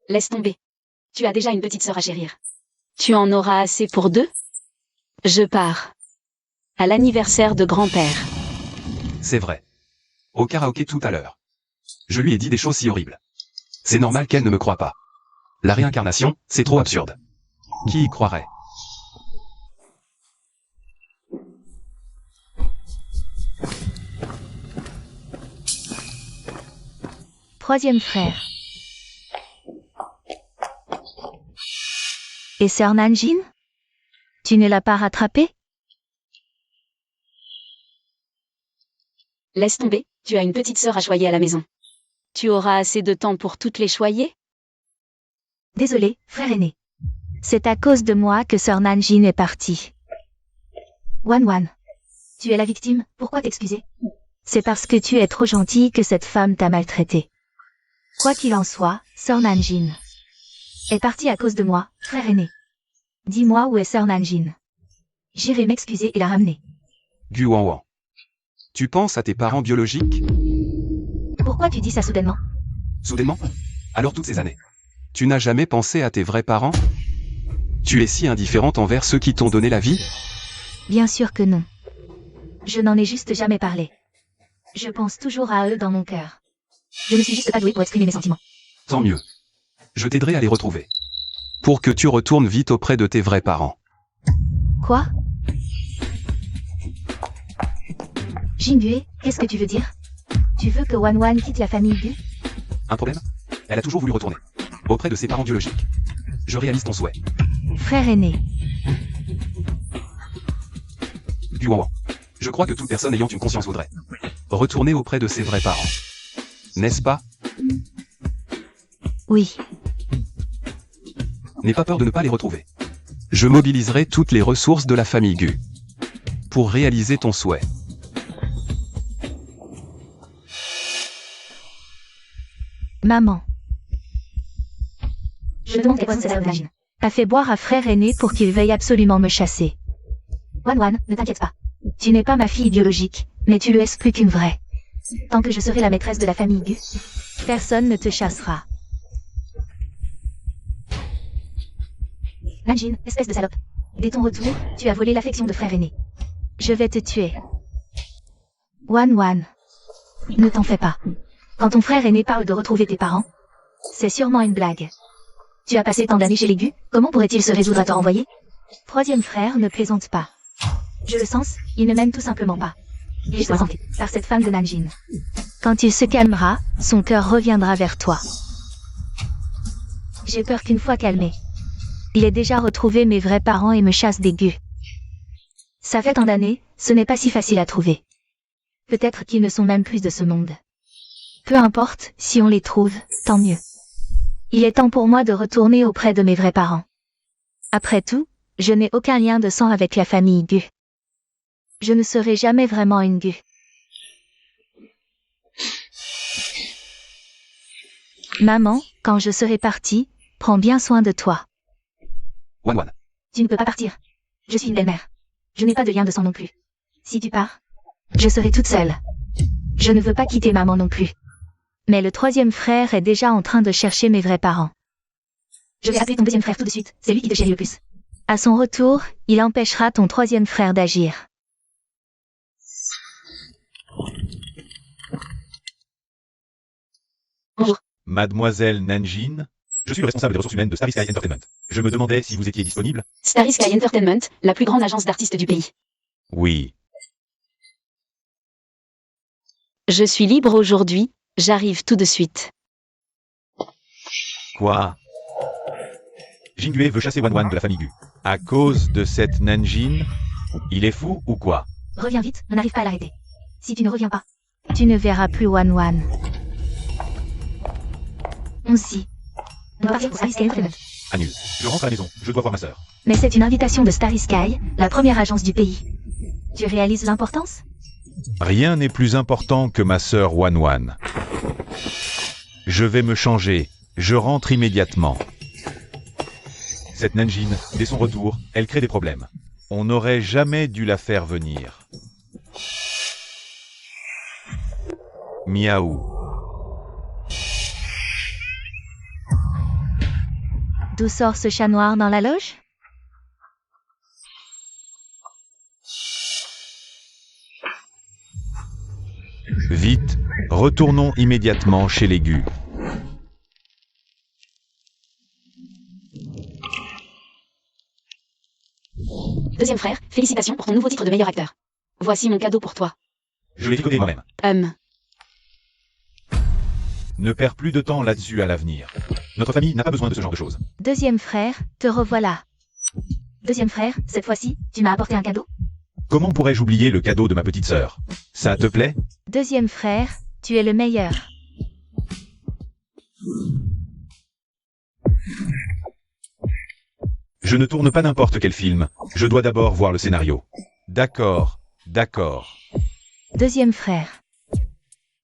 Laisse tomber. Tu as déjà une petite sœur à chérir. Tu en auras assez pour deux? Je pars. À l'anniversaire de grand-père. C'est vrai. Au karaoké tout à l'heure. Je lui ai dit des choses si horribles. C'est normal qu'elle ne me croie pas. La réincarnation, c'est trop absurde. Qui y croirait? Troisième frère. Et sœur Nanjin? Tu ne l'as pas rattrapée? Laisse tomber, tu as une petite sœur à choyer à la maison. Tu auras assez de temps pour toutes les choyer? Désolé, frère aîné. C'est à cause de moi que sœur Nanjin est partie. Wan Wan. Tu es la victime, pourquoi t'excuser? C'est parce que tu es trop gentille que cette femme t'a maltraité. Quoi qu'il en soit, sœur Nanjin est partie à cause de moi, frère aîné. Dis-moi où est sœur Nanjin. J'irai m'excuser et la ramener. Gu Wanwan. Tu penses à tes parents biologiques? Pourquoi tu dis ça soudainement? Soudainement? Alors toutes ces années. Tu n'as jamais pensé à tes vrais parents? Tu es si indifférente envers ceux qui t'ont donné la vie? Bien sûr que non. Je n'en ai juste jamais parlé. Je pense toujours à eux dans mon cœur. Je ne suis juste pas douée pour exprimer mes sentiments. Tant mieux. Je t'aiderai à les retrouver. Pour que tu retournes vite auprès de tes vrais parents. Quoi? Jingui, qu'est-ce que tu veux dire? Tu veux que Wan Wan quitte la famille Gu? Un problème? Elle a toujours voulu retourner. Auprès de ses parents biologiques. Je réalise ton souhait. Frère aîné. Gu Wanwan. Je crois que toute personne ayant une conscience voudrait retourner auprès de ses vrais parents. N'est-ce pas? Oui. N'aie pas peur de ne pas les retrouver. Je mobiliserai toutes les ressources de la famille Gu pour réaliser ton souhait. Maman. Je me demande quelle bonne cette Nanjin a fait boire à frère aîné pour qu'il veuille absolument me chasser. Wan Wan, ne t'inquiète pas. Tu n'es pas ma fille biologique, mais tu le es plus qu'une vraie. Tant que je serai la maîtresse de la famille Gu, personne ne te chassera. Nanjin, espèce de salope. Dès ton retour, tu as volé l'affection de frère aîné. Je vais te tuer. Wan Wan. Ne t'en fais pas. Quand ton frère aîné parle de retrouver tes parents, c'est sûrement une blague. Tu as passé tant d'années chez les Gu, comment pourrait-il se résoudre à te renvoyer? Troisième frère ne plaisante pas. Je le sens, il ne m'aime tout simplement pas. Il est poisonné par cette femme de Nanjin. Quand il se calmera, son cœur reviendra vers toi. J'ai peur qu'une fois calmé, il ait déjà retrouvé mes vrais parents et me chasse des Gu. Ça fait tant d'années, ce n'est pas si facile à trouver. Peut-être qu'ils ne sont même plus de ce monde. Peu importe, si on les trouve, tant mieux. Il est temps pour moi de retourner auprès de mes vrais parents. Après tout, je n'ai aucun lien de sang avec la famille Gu. Je ne serai jamais vraiment une Gu. Maman, quand je serai partie, prends bien soin de toi. Wan Wan. Tu ne peux pas partir. Je suis une belle-mère. Je n'ai pas de lien de sang non plus. Si tu pars, je serai toute seule. Je ne veux pas quitter maman non plus. Mais le troisième frère est déjà en train de chercher mes vrais parents. Je vais appeler ton deuxième frère tout de suite, c'est lui qui te chérit le plus. À son retour, il empêchera ton troisième frère d'agir. Bonjour. Mademoiselle Nanjin, je suis le responsable des ressources humaines de Starry Sky Entertainment. Je me demandais si vous étiez disponible. Starry Sky Entertainment, la plus grande agence d'artistes du pays. Oui. Je suis libre aujourd'hui, j'arrive tout de suite. Quoi? Jingue veut chasser Wan de la famille Gu. À cause de cette Nanjin? Il est fou ou quoi? Reviens vite, on n'arrive pas à l'arrêter. Si tu ne reviens pas, tu ne verras plus Wan. On s'y. On doit partir pour Starry Sky Entertainment. Annule. Je rentre à la maison, je dois voir ma sœur. Mais c'est une invitation de Starry Sky, la première agence du pays. Tu réalises l'importance? Rien n'est plus important que ma sœur Wan. Je vais me changer, je rentre immédiatement. Cette Nanjin, dès son retour, elle crée des problèmes. On n'aurait jamais dû la faire venir. Miaou. D'où sort ce chat noir dans la loge? Vite, retournons immédiatement chez les Gu. Deuxième frère, félicitations pour ton nouveau titre de meilleur acteur. Voici mon cadeau pour toi. Je l'ai décodé moi-même. Ne perds plus de temps là-dessus à l'avenir. Notre famille n'a pas besoin de ce genre de choses. Deuxième frère, te revoilà. Deuxième frère, cette fois-ci, tu m'as apporté un cadeau? Comment pourrais-je oublier le cadeau de ma petite sœur? Ça te plaît? Deuxième frère, tu es le meilleur. Je ne tourne pas n'importe quel film. Je dois d'abord voir le scénario. D'accord, d'accord. Deuxième frère.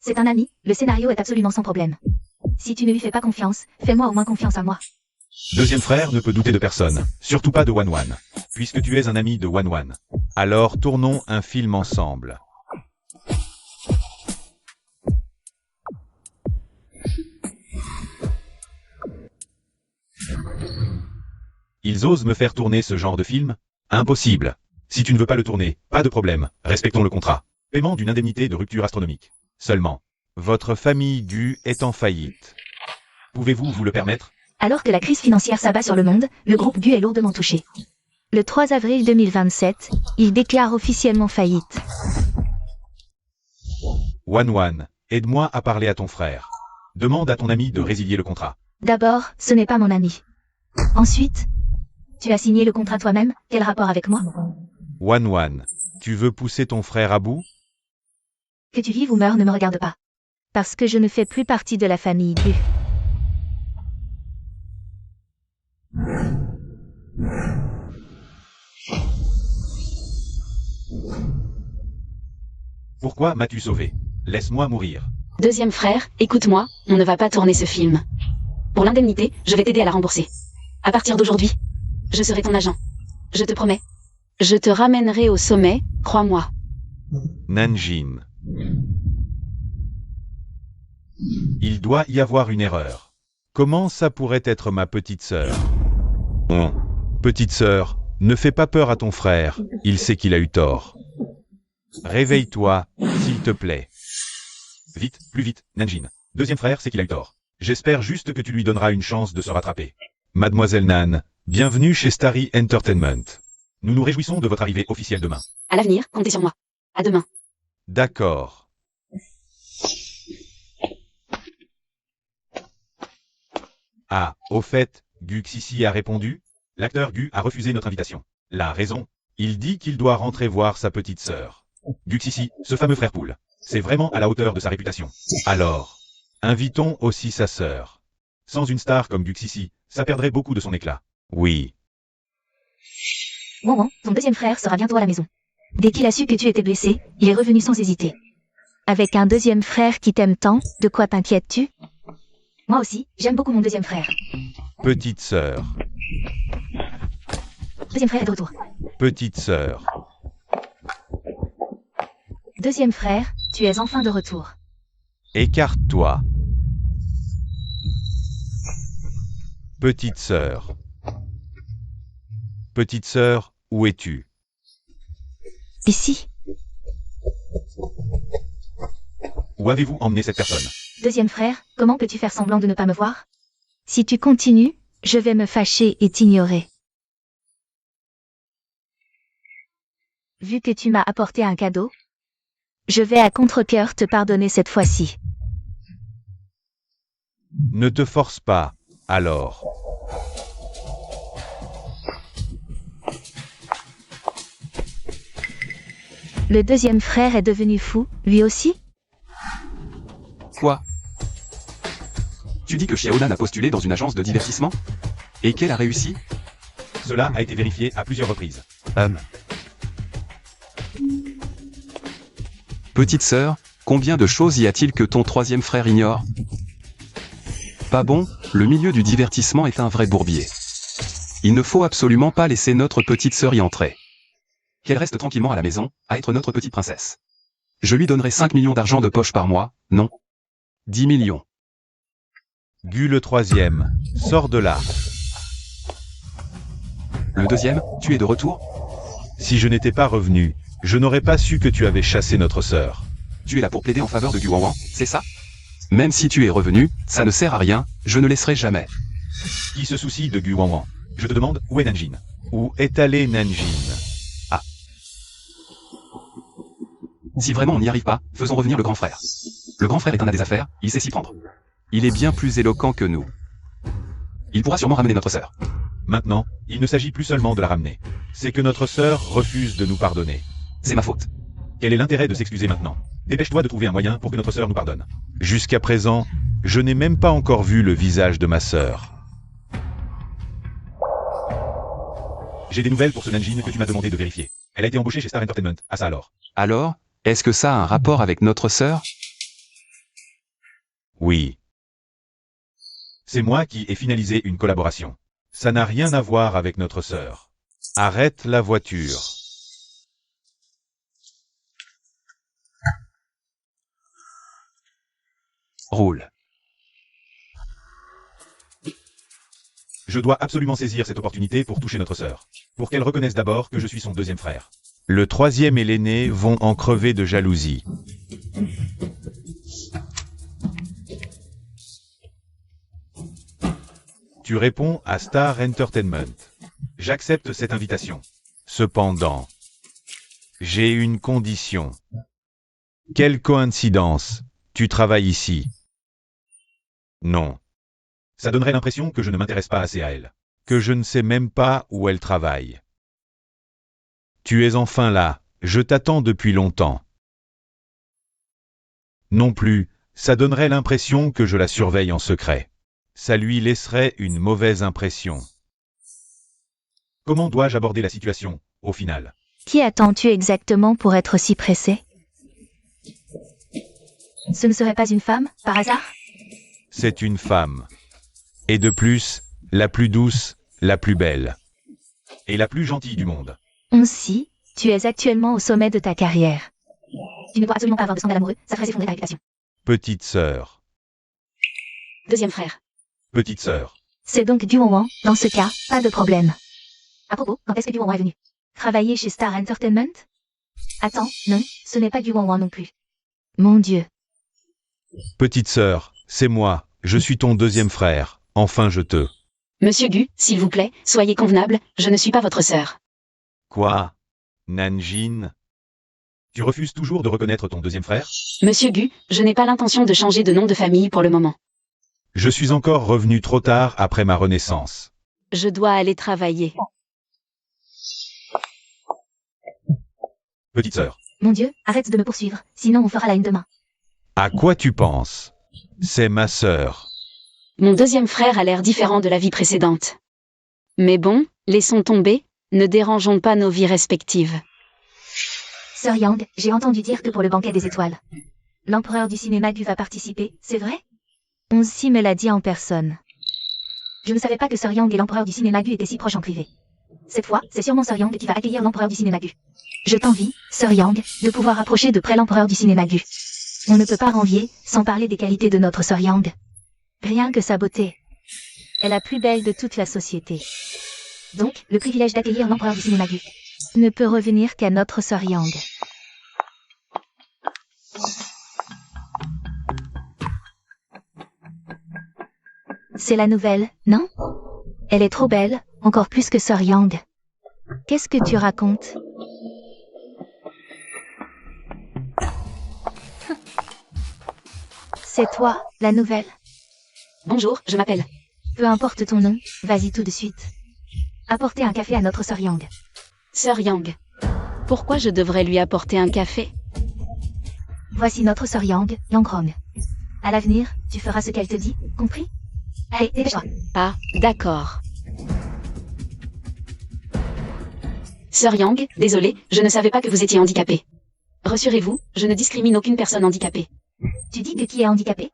C'est un ami, le scénario est absolument sans problème. Si tu ne lui fais pas confiance, fais-moi au moins confiance à moi. Deuxième frère ne peut douter de personne, surtout pas de Wan. Puisque tu es un ami de Wan. Alors tournons un film ensemble. Ils osent me faire tourner ce genre de film? Impossible. Si tu ne veux pas le tourner, pas de problème, respectons le contrat. Paiement d'une indemnité de rupture astronomique. Seulement. Votre famille Gu est en faillite. Pouvez-vous vous le permettre? Alors que la crise financière s'abat sur le monde, le groupe Gu est lourdement touché. Le 3 avril 2027, il déclare officiellement faillite. Wan, aide-moi à parler à ton frère. Demande à ton ami de résilier le contrat. D'abord, ce n'est pas mon ami. Ensuite, tu as signé le contrat toi-même, quel rapport avec moi? Wan, tu veux pousser ton frère à bout? Que tu vives ou meurs ne me regarde pas. Parce que je ne fais plus partie de la famille Gu. Pourquoi m'as-tu sauvé? Laisse-moi mourir. Deuxième frère, écoute-moi, on ne va pas tourner ce film. Pour l'indemnité, je vais t'aider à la rembourser. À partir d'aujourd'hui, je serai ton agent. Je te promets. Je te ramènerai au sommet, crois-moi. Nanjin. Il doit y avoir une erreur. Comment ça pourrait être ma petite sœur? Petite sœur, ne fais pas peur à ton frère, il sait qu'il a eu tort. Réveille-toi, s'il te plaît. Vite, plus vite, Nanjin. Deuxième frère, c'est qu'il a eu tort. J'espère juste que tu lui donneras une chance de se rattraper. Mademoiselle Nan, bienvenue chez Starry Entertainment. Nous nous réjouissons de votre arrivée officielle demain. À l'avenir, comptez sur moi. À demain. D'accord. Ah, au fait, Gu Xixi a répondu? L'acteur Gu a refusé notre invitation. La raison? Il dit qu'il doit rentrer voir sa petite sœur. Gu Xixi, ce fameux frère poule. C'est vraiment à la hauteur de sa réputation. Alors, invitons aussi sa sœur. Sans une star comme Gu Xixi, ça perdrait beaucoup de son éclat. Oui. Bon, ton deuxième frère sera bientôt à la maison. Dès qu'il a su que tu étais blessé, il est revenu sans hésiter. Avec un deuxième frère qui t'aime tant, de quoi t'inquiètes-tu? Moi aussi, j'aime beaucoup mon deuxième frère. Petite sœur. Deuxième frère est de retour. Petite sœur. Deuxième frère, tu es enfin de retour. Écarte-toi. Petite sœur. Petite sœur, où es-tu? Ici. Où avez-vous emmené cette personne? Deuxième frère, comment peux-tu faire semblant de ne pas me voir? Si tu continues, je vais me fâcher et t'ignorer. Vu que tu m'as apporté un cadeau, je vais à contre-cœur te pardonner cette fois-ci. Ne te force pas. Alors, Le deuxième frère est devenu fou, lui aussi? Quoi? Tu dis que Xiaonan a postulé dans une agence de divertissement? Et qu'elle a réussi? cela a été vérifié à plusieurs reprises. Petite sœur, combien de choses y a-t-il que ton troisième frère ignore? Pas bon, le milieu du divertissement est un vrai bourbier. Il ne faut absolument pas laisser notre petite sœur y entrer. Qu'elle reste tranquillement à la maison, à être notre petite princesse. Je lui donnerai 5 millions d'argent de poche par mois, non. 10 millions. Gu le troisième, sors de là. Le deuxième, tu es de retour? Si je n'étais pas revenu, je n'aurais pas su que tu avais chassé notre sœur. Tu es là pour plaider en faveur de Gu Wanwan, c'est ça? Même si tu es revenu, ça ne sert à rien, je ne laisserai jamais. Qui se soucie de Gu Wanwan? Je te demande, où est Nanjin? Où est allé Nanjin? Si vraiment on n'y arrive pas, faisons revenir le grand frère. Le grand frère est un à des affaires, il sait s'y prendre. Il est bien plus éloquent que nous. Il pourra sûrement ramener notre sœur. Maintenant, il ne s'agit plus seulement de la ramener. C'est que notre sœur refuse de nous pardonner. C'est ma faute. Quel est l'intérêt de s'excuser maintenant? Dépêche-toi de trouver un moyen pour que notre sœur nous pardonne. Jusqu'à présent, je n'ai même pas encore vu le visage de ma sœur. J'ai des nouvelles pour ce Nanjin que tu m'as demandé de vérifier. Elle a été embauchée chez Star Entertainment. À ça alors. Alors, est-ce que ça a un rapport avec notre sœur? Oui. C'est moi qui ai finalisé une collaboration. Ça n'a rien à voir avec notre sœur. Arrête la voiture. Roule. Je dois absolument saisir cette opportunité pour toucher notre sœur. Pour qu'elle reconnaisse d'abord que je suis son deuxième frère. Le troisième et l'aîné vont en crever de jalousie. Tu réponds à Star Entertainment. J'accepte cette invitation. Cependant, j'ai une condition. Quelle coïncidence, tu travailles ici. Non. Ça donnerait l'impression que je ne m'intéresse pas assez à elle. Que je ne sais même pas où elle travaille. Tu es enfin là, je t'attends depuis longtemps. Non plus, ça donnerait l'impression que je la surveille en secret. Ça lui laisserait une mauvaise impression. Comment dois-je aborder la situation, au final? Qui attends-tu exactement pour être si pressé? Ce ne serait pas une femme, par hasard? C'est une femme. Et de plus, la plus douce, la plus belle. Et la plus gentille du monde. Ainsi, tu es actuellement au sommet de ta carrière. Tu ne dois absolument pas avoir de scandale amoureux, ça ferait s'effondrer ta réputation. Petite sœur. Deuxième frère. Petite sœur. C'est donc Gu Wanwan, dans ce cas, pas de problème. À propos, quand est-ce que Gu Wanwan est venu? Travailler chez Star Entertainment? Attends, non, ce n'est pas Gu Wanwan non plus. Mon Dieu. Petite sœur, c'est moi, je suis ton deuxième frère, enfin je te... Monsieur Gu, s'il vous plaît, soyez convenable, je ne suis pas votre sœur. Quoi? Nanjin? Tu refuses toujours de reconnaître ton deuxième frère? Monsieur Gu, je n'ai pas l'intention de changer de nom de famille pour le moment. Je suis encore revenu trop tard après ma renaissance. Je dois aller travailler. Petite sœur. Mon Dieu, arrête de me poursuivre, sinon on fera la une demain. À quoi tu penses? C'est ma sœur. Mon deuxième frère a l'air différent de la vie précédente. Mais bon, laissons tomber, ne dérangeons pas nos vies respectives. Sœur Yang, j'ai entendu dire que pour le banquet des étoiles, l'empereur du cinéma Gu va participer, c'est vrai? On s'y me l'a dit en personne. Je ne savais pas que Sœur Yang et l'empereur du cinéma Gu étaient si proches en privé. Cette fois, c'est sûrement Sœur Yang qui va accueillir l'empereur du cinéma Gu. Je t'envie, Sœur Yang, de pouvoir approcher de près l'empereur du cinéma Gu. On ne peut pas renvier, sans parler des qualités de notre Sœur Yang. Rien que sa beauté. Elle est la plus belle de toute la société. Donc, le privilège d'accueillir l'empereur du cinéma Gu ne peut revenir qu'à notre Sœur Yang. C'est la nouvelle, non? Elle est trop belle, encore plus que Sœur Yang. Qu'est-ce que tu racontes? C'est toi, la nouvelle. Bonjour, je m'appelle. Peu importe ton nom, vas-y tout de suite. Apportez un café à notre sœur Yang. Sœur Yang. Pourquoi je devrais lui apporter un café? Voici notre sœur Yang, Yang Rong. À l'avenir, tu feras ce qu'elle te dit, compris? Allez, dépêche-toi. Ah, d'accord. Sœur Yang, désolé, je ne savais pas que vous étiez handicapée. Rassurez-vous, je ne discrimine aucune personne handicapée. Tu dis que qui est handicapé?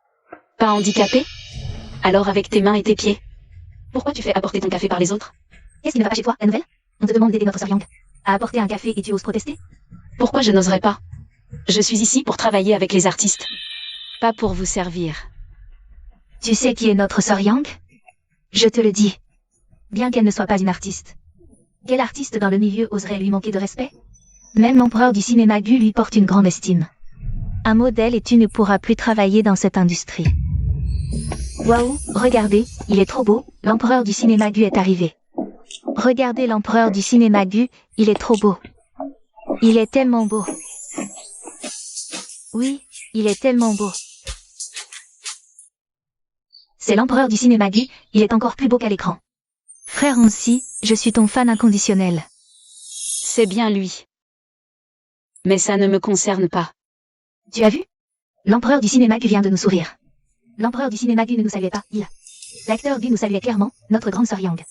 Pas handicapée? Alors avec tes mains et tes pieds. Pourquoi tu fais apporter ton café par les autres? Qu'est-ce qui ne va pas chez toi, la nouvelle? On te demande d'aider notre sœur Yang à apporter un café et tu oses protester? Pourquoi je n'oserais pas? Je suis ici pour travailler avec les artistes. Pas pour vous servir. Tu sais qui est notre sœur Yang? Je te le dis. Bien qu'elle ne soit pas une artiste. Quel artiste dans le milieu oserait lui manquer de respect? Même l'empereur du cinéma Gu lui porte une grande estime. Un modèle et tu ne pourras plus travailler dans cette industrie. Waouh, regardez, il est trop beau, l'empereur du cinéma Gu est arrivé. Regardez l'empereur du cinéma Gu, il est trop beau. Il est tellement beau. Oui, il est tellement beau. C'est l'empereur du cinéma Gu, il est encore plus beau qu'à l'écran. Frère Hansi, je suis ton fan inconditionnel. C'est bien lui. Mais ça ne me concerne pas. Tu as vu? L'empereur du cinéma Gu vient de nous sourire. L'empereur du cinéma Gu ne nous saluait pas, L'acteur Gu nous saluait clairement, notre grande sœur Yang.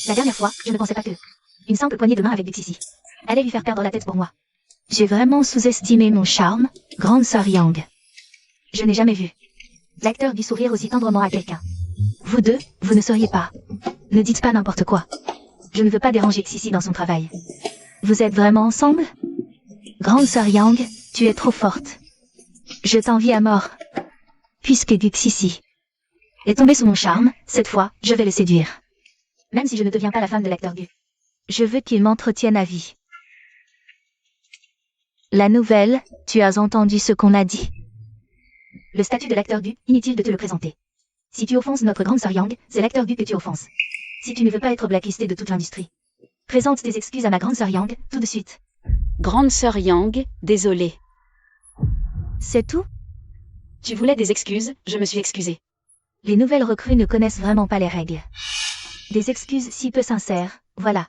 La dernière fois, je ne pensais pas que une simple poignée de main avec du Xixi allait lui faire perdre la tête pour moi. J'ai vraiment sous-estimé mon charme, grande sœur Yang. Je n'ai jamais vu l'acteur Gu sourire aussi tendrement à quelqu'un. Vous deux, vous ne sauriez pas. Ne dites pas n'importe quoi. Je ne veux pas déranger Xixi dans son travail. Vous êtes vraiment ensemble? Grande sœur Yang, tu es trop forte. Je t'envie à mort. Puisque Gu Xixi est tombé sous mon charme, cette fois, je vais le séduire. Même si je ne deviens pas la femme de l'acteur Gu. Je veux qu'il m'entretienne à vie. La nouvelle, tu as entendu ce qu'on a dit. Le statut de l'acteur Gu, inutile de te le présenter. Si tu offenses notre grande sœur Yang, c'est l'acteur Gu que tu offenses. Si tu ne veux pas être blacklisté de toute l'industrie, présente tes excuses à ma grande sœur Yang, tout de suite. Grande sœur Yang, désolée. C'est tout? Tu voulais des excuses, je me suis excusée. Les nouvelles recrues ne connaissent vraiment pas les règles. Des excuses si peu sincères, voilà.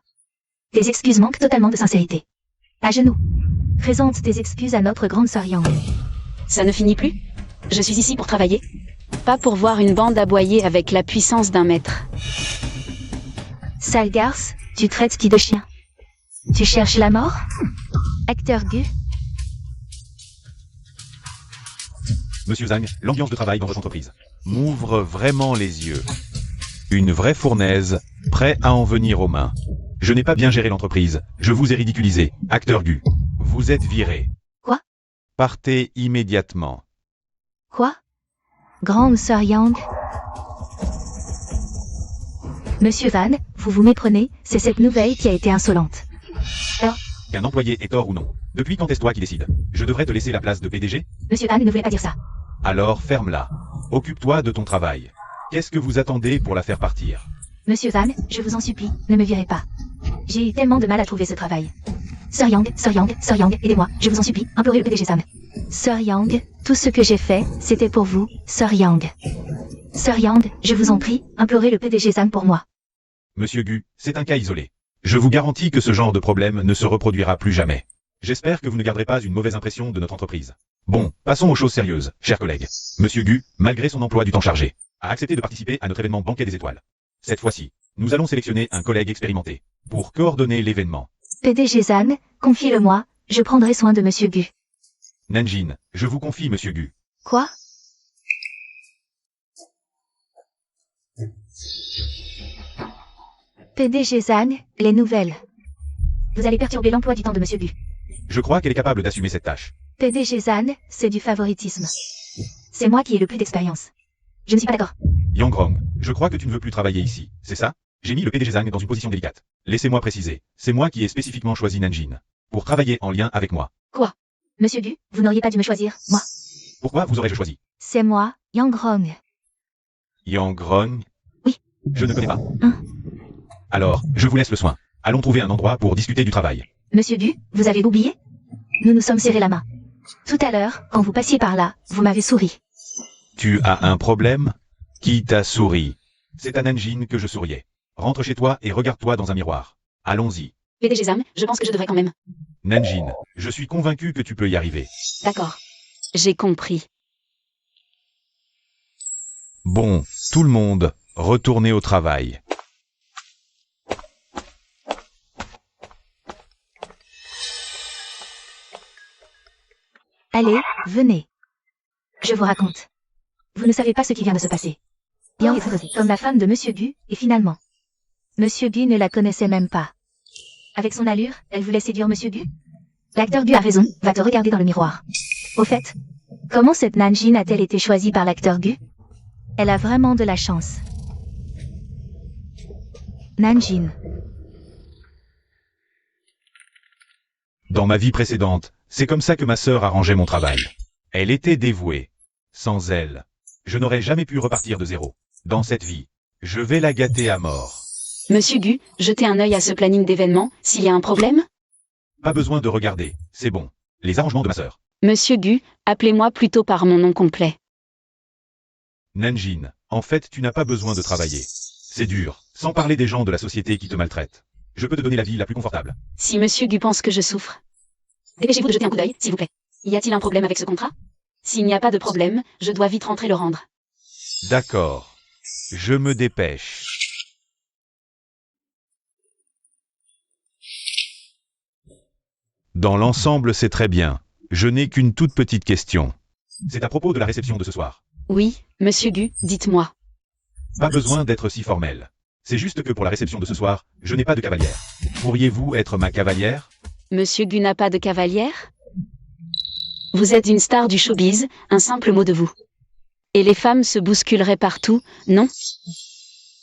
Tes excuses manquent totalement de sincérité. À genoux. Présente tes excuses à notre grande sœur Yang. Ça ne finit plus? Je suis ici pour travailler. Pas pour voir une bande aboyer avec la puissance d'un maître. Sale garce, tu traites qui de chien? Tu cherches la mort? Acteur Gu? Monsieur Zhang, l'ambiance de travail dans votre entreprise m'ouvre vraiment les yeux. Une vraie fournaise, prêt à en venir aux mains. Je n'ai pas bien géré l'entreprise, je vous ai ridiculisé, acteur Gu. Vous êtes viré. Quoi? Partez immédiatement. Quoi? Grande sœur Yang? Monsieur Van, vous vous méprenez, c'est cette nouvelle qui a été insolente. Qu'un employé ait tort ou non. Depuis quand est-ce toi qui décides? Je devrais te laisser la place de PDG? Monsieur Van ne voulait pas dire ça. Alors ferme-la. Occupe-toi de ton travail. Qu'est-ce que vous attendez pour la faire partir? Monsieur Van, je vous en supplie, ne me virez pas. J'ai eu tellement de mal à trouver ce travail. Sœur Yang, Sœur Yang, Sœur Yang, aidez-moi, je vous en supplie, implorez le PDG Sam. Sœur Yang, tout ce que j'ai fait, c'était pour vous, Sœur Yang. Sœur Yang, je vous en prie, implorez le PDG Sam pour moi. Monsieur Gu, c'est un cas isolé. Je vous garantis que ce genre de problème ne se reproduira plus jamais. J'espère que vous ne garderez pas une mauvaise impression de notre entreprise. Bon, passons aux choses sérieuses, chers collègues. Monsieur Gu, malgré son emploi du temps chargé, a accepté de participer à notre événement Banquet des Étoiles. Cette fois-ci, nous allons sélectionner un collègue expérimenté pour coordonner l'événement. PDG Zan, confiez-le-moi, je prendrai soin de Monsieur Gu. Nanjin, je vous confie Monsieur Gu. Quoi? PDG Zan, les nouvelles. Vous allez perturber l'emploi du temps de Monsieur Gu. Je crois qu'elle est capable d'assumer cette tâche. PDG Zan, c'est du favoritisme. C'est moi qui ai le plus d'expérience. Je ne suis pas d'accord. Yang Rong, je crois que tu ne veux plus travailler ici, c'est ça? J'ai mis le PDG Zhang dans une position délicate. Laissez-moi préciser, c'est moi qui ai spécifiquement choisi Nanjin pour travailler en lien avec moi. Quoi? Monsieur Gu, vous n'auriez pas dû me choisir, moi. Pourquoi vous aurais-je choisi? C'est moi, Yang Rong. Yang Rong? Oui. Je ne connais pas. Hein? Alors, je vous laisse le soin. Allons trouver un endroit pour discuter du travail. Monsieur Gu, vous avez oublié? Nous nous sommes serrés la main. Tout à l'heure, quand vous passiez par là, vous m'avez souri. Tu as un problème? Qui t'a souri? C'est à Nanjin que je souriais. Rentre chez toi et regarde-toi dans un miroir. Allons-y. PDG Zam, je pense que je devrais quand même. Nanjin, je suis convaincu que tu peux y arriver. D'accord. J'ai compris. Bon, tout le monde, retournez au travail. Allez, venez. Je vous raconte. Vous ne savez pas ce qui vient de se passer. Yang est posée comme la femme de Monsieur Gu, et finalement, Monsieur Gu ne la connaissait même pas. Avec son allure, elle voulait séduire Monsieur Gu. L'acteur Gu a raison, va te regarder dans le miroir. Au fait, comment cette Nanjin a-t-elle été choisie par l'acteur Gu? Elle a vraiment de la chance. Nanjin. Dans ma vie précédente, c'est comme ça que ma sœur arrangeait mon travail. Elle était dévouée. Sans elle, je n'aurais jamais pu repartir de zéro. Dans cette vie, je vais la gâter à mort. Monsieur Gu, jetez un œil à ce planning d'événements, s'il y a un problème. Pas besoin de regarder, c'est bon. Les arrangements de ma sœur. Monsieur Gu, appelez-moi plutôt par mon nom complet. Nanjin, en fait tu n'as pas besoin de travailler. C'est dur, sans parler des gens de la société qui te maltraitent. Je peux te donner la vie la plus confortable. Si Monsieur Gu pense que je souffre. Dépêchez-vous de jeter un coup d'œil, s'il vous plaît. Y a-t-il un problème avec ce contrat? S'il n'y a pas de problème, je dois vite rentrer le rendre. D'accord. Je me dépêche. Dans l'ensemble, c'est très bien. Je n'ai qu'une toute petite question. C'est à propos de la réception de ce soir. Oui, Monsieur Gu, dites-moi. Pas besoin d'être si formel. C'est juste que pour la réception de ce soir, je n'ai pas de cavalière. Pourriez-vous être ma cavalière? Monsieur Gu n'a pas de cavalière? Vous êtes une star du showbiz, un simple mot de vous. Et les femmes se bousculeraient partout, non?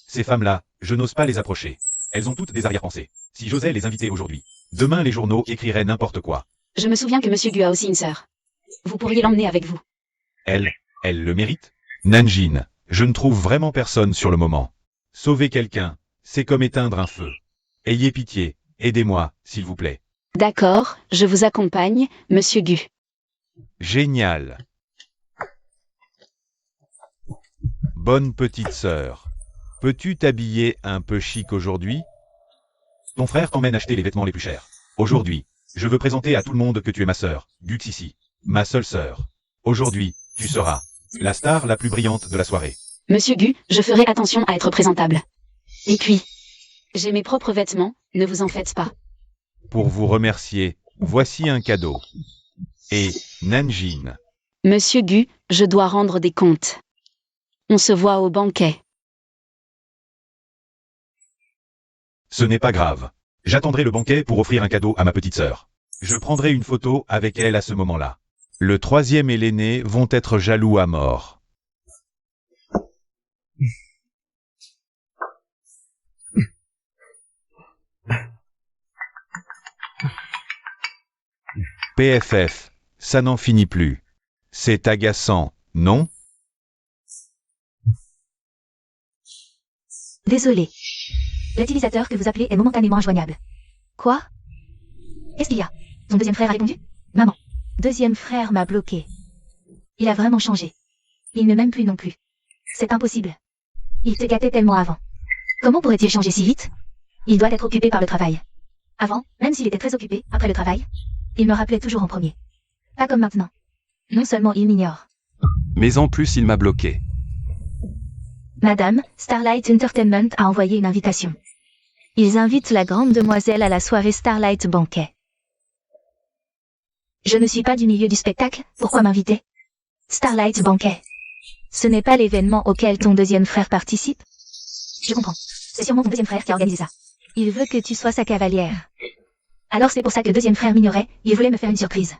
Ces femmes-là, je n'ose pas les approcher. Elles ont toutes des arrière-pensées. Si j'osais les inviter aujourd'hui, demain les journaux écriraient n'importe quoi. Je me souviens que Monsieur Gu a aussi une sœur. Vous pourriez l'emmener avec vous. Elle le mérite? Nanjin, je ne trouve vraiment personne sur le moment. Sauver quelqu'un, c'est comme éteindre un feu. Ayez pitié, aidez-moi, s'il vous plaît. D'accord, je vous accompagne, Monsieur Gu. Génial. Bonne petite sœur. Peux-tu t'habiller un peu chic aujourd'hui? Ton frère t'emmène acheter les vêtements les plus chers. Aujourd'hui, je veux présenter à tout le monde que tu es ma sœur, Guxissi, ma seule sœur. Aujourd'hui, tu seras la star la plus brillante de la soirée. Monsieur Gu, je ferai attention à être présentable. Et puis, j'ai mes propres vêtements, ne vous en faites pas. Pour vous remercier, voici un cadeau. Et, Nanjin, Monsieur Gu, je dois rendre des comptes. On se voit au banquet. ce n'est pas grave. J'attendrai le banquet pour offrir un cadeau à ma petite sœur. Je prendrai une photo avec elle à ce moment-là. Le troisième et l'aîné vont être jaloux à mort. PFF, ça n'en finit plus. C'est agaçant, non? Désolé. L'utilisateur que vous appelez est momentanément injoignable. Quoi? Qu'est-ce qu'il y a? Son deuxième frère a répondu? Maman. Deuxième frère m'a bloqué. Il a vraiment changé. Il ne m'aime plus non plus. C'est impossible. Il te gâtait tellement avant. Comment pourrait-il changer si vite? Il doit être occupé par le travail. Avant, même s'il était très occupé, après le travail, il me rappelait toujours en premier. Pas comme maintenant. Non seulement il m'ignore. Mais en plus il m'a bloqué. Madame, Starlight Entertainment a envoyé une invitation. Ils invitent la grande demoiselle à la soirée Starlight Banquet. Je ne suis pas du milieu du spectacle, pourquoi m'inviter? Starlight Banquet. Ce n'est pas l'événement auquel ton deuxième frère participe? Je comprends. C'est sûrement ton deuxième frère qui a organisé ça. Il veut que tu sois sa cavalière. Alors c'est pour ça que deuxième frère m'ignorait, il voulait me faire une surprise.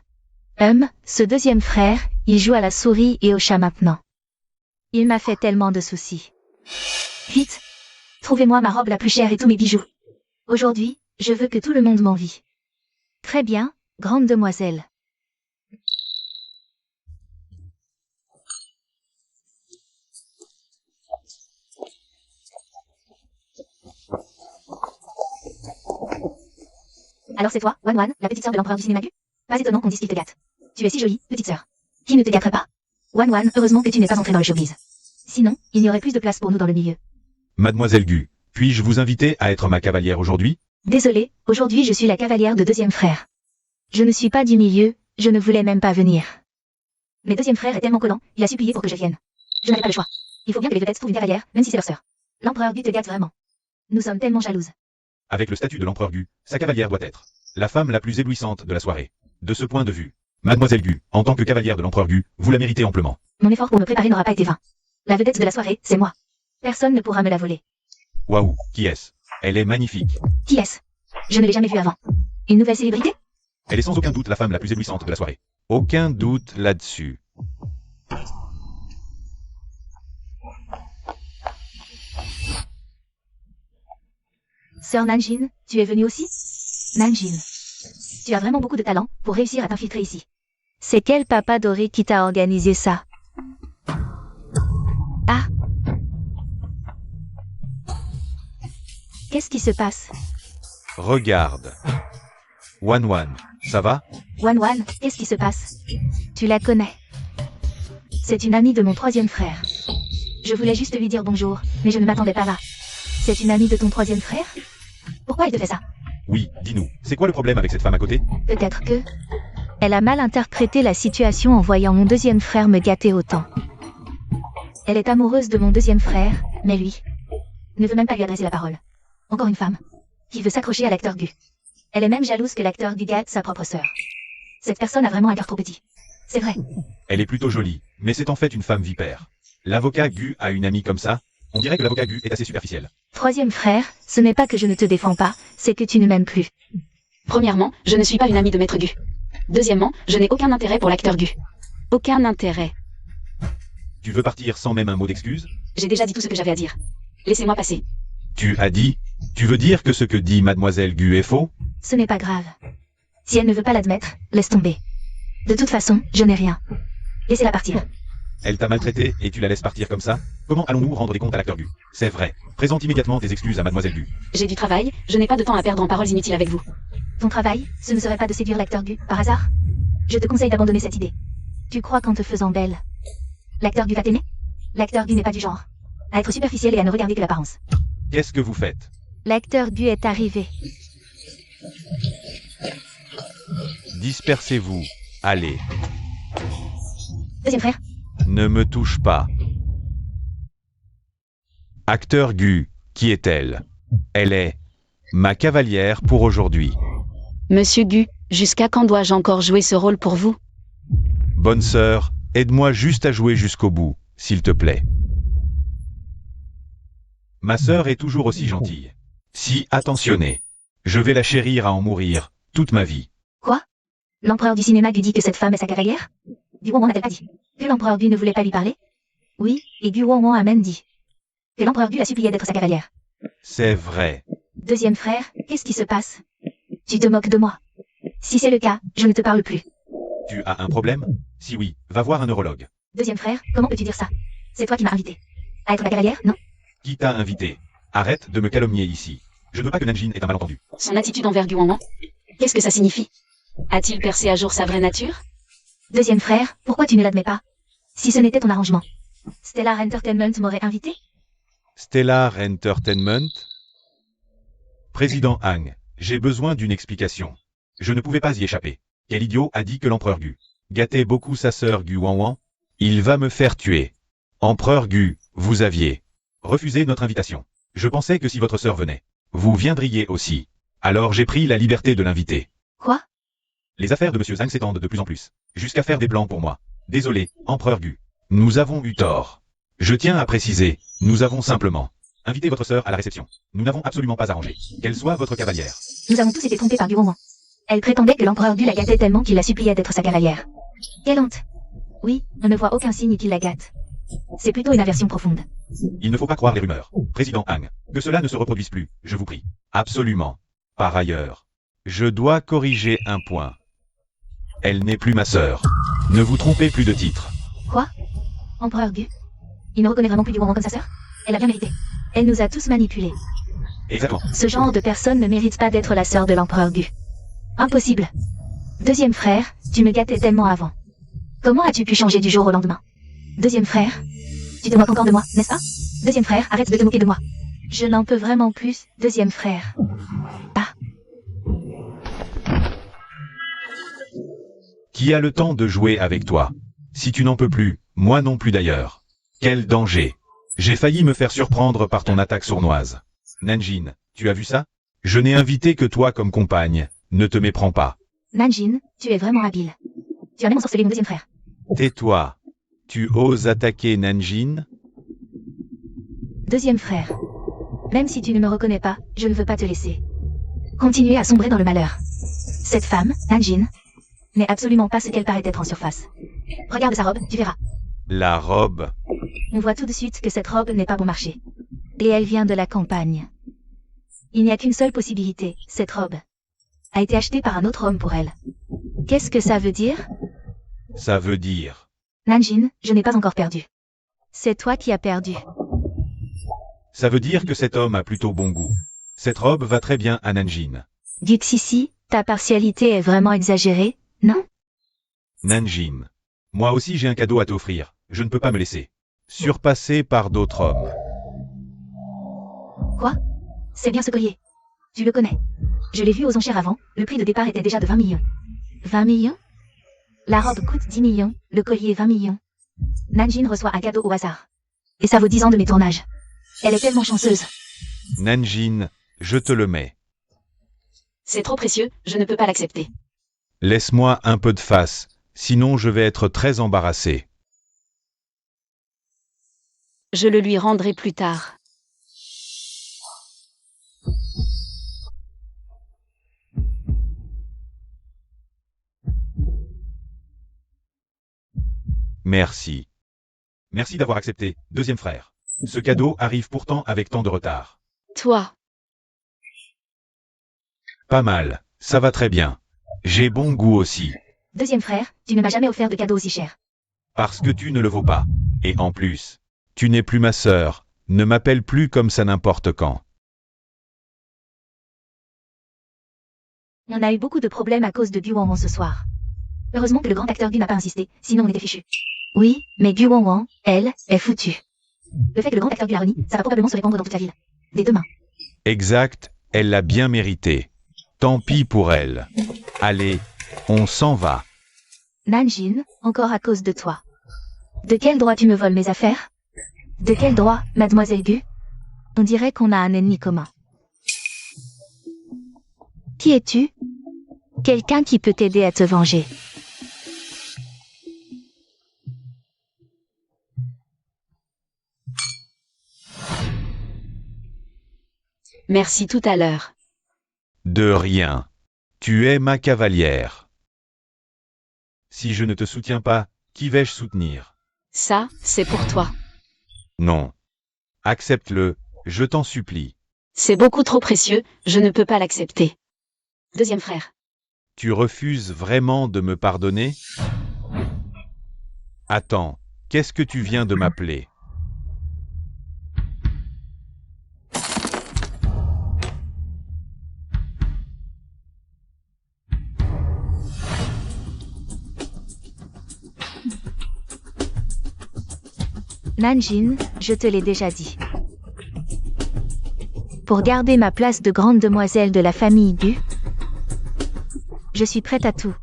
Ce deuxième frère, il joue à la souris et au chat maintenant. Il m'a fait tellement de soucis. Vite! Trouvez-moi ma robe la plus chère et tous mes bijoux. Aujourd'hui, je veux que tout le monde m'envie. Très bien, grande demoiselle. Alors c'est toi, Wan Wan, la petite sœur de l'empereur du cinéma Gu? Pas étonnant qu'on dise qu'il te gâte. Tu es si jolie, petite sœur. Qui ne te gâterait pas? Wan Wan, heureusement que tu n'es pas entrée dans le showbiz. Sinon, il n'y aurait plus de place pour nous dans le milieu. Mademoiselle Gu, puis-je vous inviter à être ma cavalière aujourd'hui? Désolé, aujourd'hui je suis la cavalière de deuxième frère. Je ne suis pas du milieu, je ne voulais même pas venir. Mais deuxième frère est tellement collant, il a supplié pour que je vienne. Je n'avais pas le choix. Il faut bien que les vedettes trouvent une cavalière, même si c'est leur sœur. L'empereur Gu te gâte vraiment. Nous sommes tellement jalouses. Avec le statut de l'empereur Gu, sa cavalière doit être la femme la plus éblouissante de la soirée. De ce point de vue, Mademoiselle Gu, en tant que cavalière de l'empereur Gu, vous la méritez amplement. Mon effort pour me préparer n'aura pas été vain. La vedette de la soirée, c'est moi. Personne ne pourra me la voler. Waouh, qui est-ce? Elle est magnifique. Qui est-ce? Je ne l'ai jamais vue avant. Une nouvelle célébrité? Elle est sans aucun doute la femme la plus éblouissante de la soirée. Aucun doute là-dessus. Sœur Nanjin, tu es venue aussi? Nanjin. Tu as vraiment beaucoup de talent pour réussir à t'infiltrer ici. C'est quel papa doré qui t'a organisé ça? Ah. Qu'est-ce qui se passe? Regarde. Wan, ça va? Wan, qu'est-ce qui se passe? Tu la connais. C'est une amie de mon troisième frère. Je voulais juste lui dire bonjour, mais je ne m'attendais pas là. C'est une amie de ton troisième frère? Pourquoi elle te fait ça? Oui, dis-nous, c'est quoi le problème avec cette femme à côté? Peut-être que... Elle a mal interprété la situation en voyant mon deuxième frère me gâter autant. Elle est amoureuse de mon deuxième frère, mais lui ne veut même pas lui adresser la parole. Encore une femme qui veut s'accrocher à l'acteur Gu. Elle est même jalouse que l'acteur Gu gâte sa propre sœur. Cette personne a vraiment un cœur trop petit. C'est vrai. Elle est plutôt jolie, mais c'est en fait une femme vipère. L'avocat Gu a une amie comme ça? On dirait que l'avocat Gu est assez superficiel. Troisième frère, ce n'est pas que je ne te défends pas, c'est que tu ne m'aimes plus. Premièrement, je ne suis pas une amie de Maître Gu. Deuxièmement, je n'ai aucun intérêt pour l'acteur Gu. Aucun intérêt. Tu veux partir sans même un mot d'excuse? J'ai déjà dit tout ce que j'avais à dire. Laissez-moi passer. Tu as dit? Tu veux dire que ce que dit Mademoiselle Gu est faux? Ce n'est pas grave. Si elle ne veut pas l'admettre, laisse tomber. De toute façon, je n'ai rien. Laissez-la partir. Elle t'a maltraité et tu la laisses partir comme ça? Comment allons-nous rendre des comptes à l'acteur Gu? C'est vrai. Présente immédiatement tes excuses à Mademoiselle Gu. J'ai du travail, je n'ai pas de temps à perdre en paroles inutiles avec vous. Ton travail, ce ne serait pas de séduire l'acteur Gu, par hasard? Je te conseille d'abandonner cette idée. Tu crois qu'en te faisant belle, l'acteur Gu va t'aimer? L'acteur Gu n'est pas du genre à être superficiel et à ne regarder que l'apparence. Qu'est-ce que vous faites? L'acteur Gu est arrivé. Dispersez-vous. Allez. Deuxième frère. Ne me touche pas. Acteur Gu, qui est-elle? Elle est ma cavalière pour aujourd'hui. Monsieur Gu, jusqu'à quand dois-je encore jouer ce rôle pour vous? Bonne sœur, aide-moi juste à jouer jusqu'au bout, s'il te plaît. Ma sœur est toujours aussi gentille, si attentionnée. Je vais la chérir à en mourir, toute ma vie. Quoi? L'empereur du cinéma Gu dit que cette femme est sa cavalière? Gu Won n'a-t-elle pas dit que l'empereur Gu ne voulait pas lui parler? Oui, et Gu Won a même dit que l'empereur Gu la suppliait d'être sa cavalière. C'est vrai. Deuxième frère, qu'est-ce qui se passe? Tu te moques de moi? Si c'est le cas, je ne te parle plus. Tu as un problème? Si oui, va voir un neurologue. Deuxième frère, comment peux-tu dire ça? C'est toi qui m'as invité à être la cavalière, non? Qui t'a invité? Arrête de me calomnier ici. Je ne veux pas que Nanjin ait un malentendu. Son attitude envers Gu Wanwan? Qu'est-ce que ça signifie? A-t-il percé à jour sa vraie nature? Deuxième frère, pourquoi tu ne l'admets pas? Si ce n'était ton arrangement, Stellar Entertainment m'aurait invité? Stellar Entertainment? Président Hang, j'ai besoin d'une explication. Je ne pouvais pas y échapper. Quel idiot a dit que l'empereur Gu gâtait beaucoup sa sœur Gu Wanwan? Il va me faire tuer. Empereur Gu, vous aviez refusé notre invitation. Je pensais que si votre sœur venait, vous viendriez aussi. Alors j'ai pris la liberté de l'inviter. Quoi? Les affaires de Monsieur Zhang s'étendent de plus en plus, jusqu'à faire des plans pour moi. Désolé, Empereur Gu. Nous avons eu tort. Je tiens à préciser, nous avons simplement invité votre sœur à la réception. Nous n'avons absolument pas arrangé qu'elle soit votre cavalière. Nous avons tous été trompés par Gu Wanwan. Elle prétendait que l'empereur Gu la gâtait tellement qu'il la suppliait d'être sa cavalière. Quelle honte! Oui, on ne voit aucun signe qu'il la gâte. C'est plutôt une aversion profonde. Il ne faut pas croire les rumeurs. Président Hang, que cela ne se reproduise plus, je vous prie. Absolument. Par ailleurs, je dois corriger un point. Elle n'est plus ma sœur. Ne vous trompez plus de titre. Quoi? Empereur Gu? Il ne reconnaît vraiment plus Gu Wanwan comme sa sœur? Elle a bien mérité. Elle nous a tous manipulés. Exactement. Ce genre de personne ne mérite pas d'être la sœur de l'empereur Gu. Impossible. Deuxième frère, tu me gâtais tellement avant. Comment as-tu pu changer du jour au lendemain? Deuxième frère, tu te moques encore de moi, n'est-ce pas? Deuxième frère, arrête de te moquer de moi. Je n'en peux vraiment plus, deuxième frère. Ah, Qui a le temps de jouer avec toi? Si tu n'en peux plus, moi non plus d'ailleurs. Quel danger! J'ai failli me faire surprendre par ton attaque sournoise. Nanjin, tu as vu ça? Je n'ai invité que toi comme compagne. Ne te méprends pas. Nanjin, tu es vraiment habile. Tu as même ensorcelé mon deuxième frère. Tais-toi. Tu oses attaquer Nanjin? Deuxième frère. Même si tu ne me reconnais pas, je ne veux pas te laisser continuer à sombrer dans le malheur. Cette femme, Nanjin, n'est absolument pas ce qu'elle paraît être en surface. Regarde sa robe, tu verras. La robe. On voit tout de suite que cette robe n'est pas bon marché. Et elle vient de la campagne. Il n'y a qu'une seule possibilité, cette robe a été achetée par un autre homme pour elle. Qu'est-ce que ça veut dire? Ça veut dire. Nanjin, je n'ai pas encore perdu. C'est toi qui as perdu. Ça veut dire que cet homme a plutôt bon goût. Cette robe va très bien à Nanjin. Duxissi, ta partialité est vraiment exagérée, non? Nanjin. Moi aussi j'ai un cadeau à t'offrir. Je ne peux pas me laisser surpasser par d'autres hommes. Quoi? C'est bien ce collier. Tu le connais. Je l'ai vu aux enchères avant, le prix de départ était déjà de 20 millions. 20 millions? La robe coûte 10 millions, le collier 20 millions. Nanjin reçoit un cadeau au hasard. Et ça vaut 10 ans de mes tournages. Elle est tellement chanceuse. Nanjin, je te le mets. C'est trop précieux, je ne peux pas l'accepter. Laisse-moi un peu de face, sinon je vais être très embarrassé. Je le lui rendrai plus tard. Merci. Merci d'avoir accepté, deuxième frère. Ce cadeau arrive pourtant avec tant de retard. Toi, Pas mal, ça va très bien. J'ai bon goût aussi, Deuxième frère, tu ne m'as jamais offert de cadeau aussi cher. parce que tu ne le vaux pas. Et en plus, tu n'es plus ma sœur, ne m'appelle plus comme ça n'importe quand. On a eu beaucoup de problèmes à cause de Gu Wang ce soir. Heureusement que le grand acteur Gu n'a pas insisté, sinon on était fichus. Oui, mais Gu Wang, elle, est foutue. Le fait que le grand acteur Gu la renie, ça va probablement se répandre dans toute la ville. Dès demain. Exact, elle l'a bien mérité. Tant pis pour elle. Allez, on s'en va. Nanjin, encore à cause de toi. De quel droit tu me voles mes affaires? De quel droit, mademoiselle Gu? On dirait qu'on a un ennemi commun. Qui es-tu? Quelqu'un qui peut t'aider à te venger. merci tout à l'heure. De rien. Tu es ma cavalière. Si je ne te soutiens pas, qui vais-je soutenir? Ça, c'est pour toi. Non. Accepte-le, je t'en supplie. C'est beaucoup trop précieux, je ne peux pas l'accepter. Deuxième frère. Tu refuses vraiment de me pardonner? Attends, qu'est-ce que tu viens de m'appeler? Nanjin, je te l'ai déjà dit. Pour garder ma place de grande demoiselle de la famille Gu, je suis prête à tout.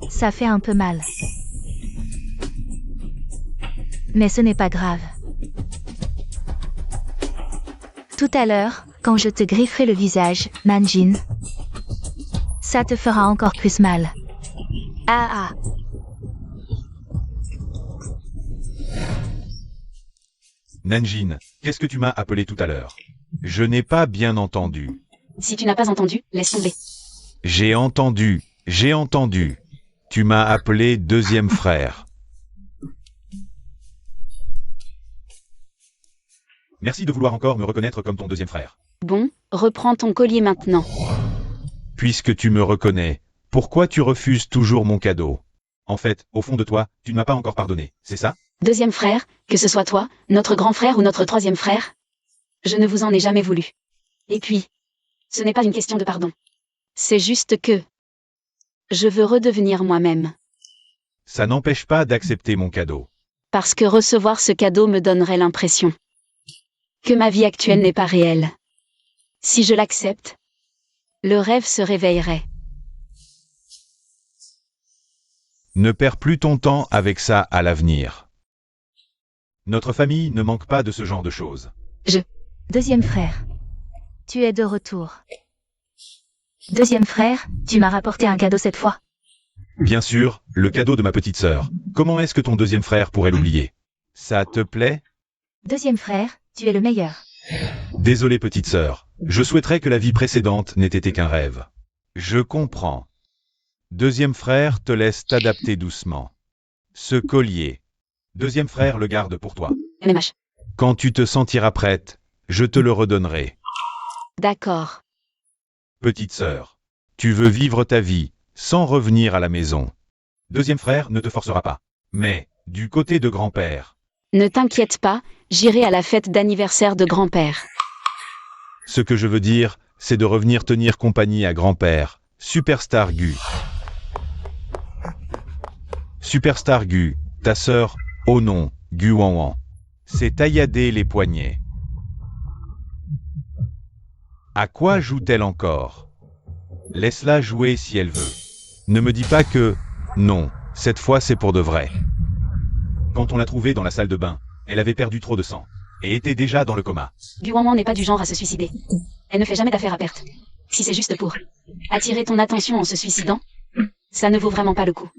Ça fait un peu mal. Mais ce n'est pas grave. Tout à l'heure, quand je te grifferai le visage, Nanjin, ça te fera encore plus mal. Ah ah. Nanjin, qu'est-ce que tu m'as appelé tout à l'heure? Je n'ai pas bien entendu. Si tu n'as pas entendu, laisse tomber. J'ai entendu, j'ai entendu. Tu m'as appelé deuxième frère. Merci de vouloir encore me reconnaître comme ton deuxième frère. Bon, reprends ton collier maintenant. Puisque tu me reconnais, pourquoi tu refuses toujours mon cadeau? En fait, au fond de toi, tu ne m'as pas encore pardonné, c'est ça? Deuxième frère, que ce soit toi, notre grand frère ou notre troisième frère, je ne vous en ai jamais voulu. Et puis, Ce n'est pas une question de pardon. C'est juste que... je veux redevenir moi-même. Ça n'empêche pas d'accepter mon cadeau. Parce que recevoir ce cadeau me donnerait l'impression que ma vie actuelle n'est pas réelle. Si je l'accepte, le rêve se réveillerait. Ne perds plus ton temps avec ça à l'avenir. Notre famille ne manque pas de ce genre de choses. Deuxième frère. Tu es de retour. Deuxième frère, tu m'as rapporté un cadeau cette fois. Bien sûr, le cadeau de ma petite sœur. Comment est-ce que ton deuxième frère pourrait l'oublier? Ça te plaît? Deuxième frère, tu es le meilleur. Désolé petite sœur, je souhaiterais que la vie précédente n'ait été qu'un rêve. Je comprends. Deuxième frère te laisse t'adapter doucement. Ce collier. Deuxième frère le garde pour toi. MMH. Quand tu te sentiras prête, je te le redonnerai. D'accord. Petite sœur, tu veux vivre ta vie, sans revenir à la maison. Deuxième frère ne te forcera pas. Mais, du côté de grand-père, Ne t'inquiète pas, j'irai à la fête d'anniversaire de grand-père. ce que je veux dire, c'est de revenir tenir compagnie à grand-père, Superstar Gu. Superstar Gu, ta sœur, oh non, Gu Wan Wan. C'est tailladé les poignets. À quoi joue-t-elle encore? Laisse-la jouer si elle veut. Ne me dis pas que... non, cette fois c'est pour de vrai. Quand on l'a trouvée dans la salle de bain, elle avait perdu trop de sang, et était déjà dans le coma. Guan n'est pas du genre à se suicider. Elle ne fait jamais d'affaires à perte. Si c'est juste pour attirer ton attention en se suicidant, ça ne vaut vraiment pas le coup.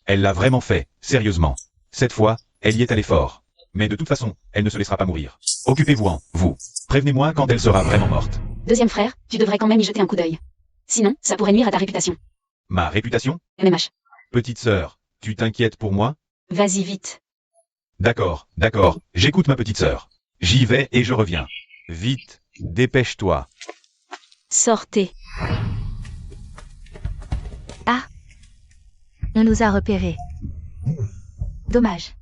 Elle l'a vraiment fait, sérieusement. Cette fois, elle y est allée fort. Mais de toute façon, elle ne se laissera pas mourir. Occupez-vous-en, vous. Prévenez-moi quand elle sera vraiment morte. Deuxième frère, tu devrais quand même y jeter un coup d'œil. Sinon, ça pourrait nuire à ta réputation. Ma réputation? MMH. Petite sœur, tu t'inquiètes pour moi? Vas-y vite. D'accord, j'écoute ma petite sœur. J'y vais et je reviens. Vite, dépêche-toi. Sortez. On nous a repérés. Dommage.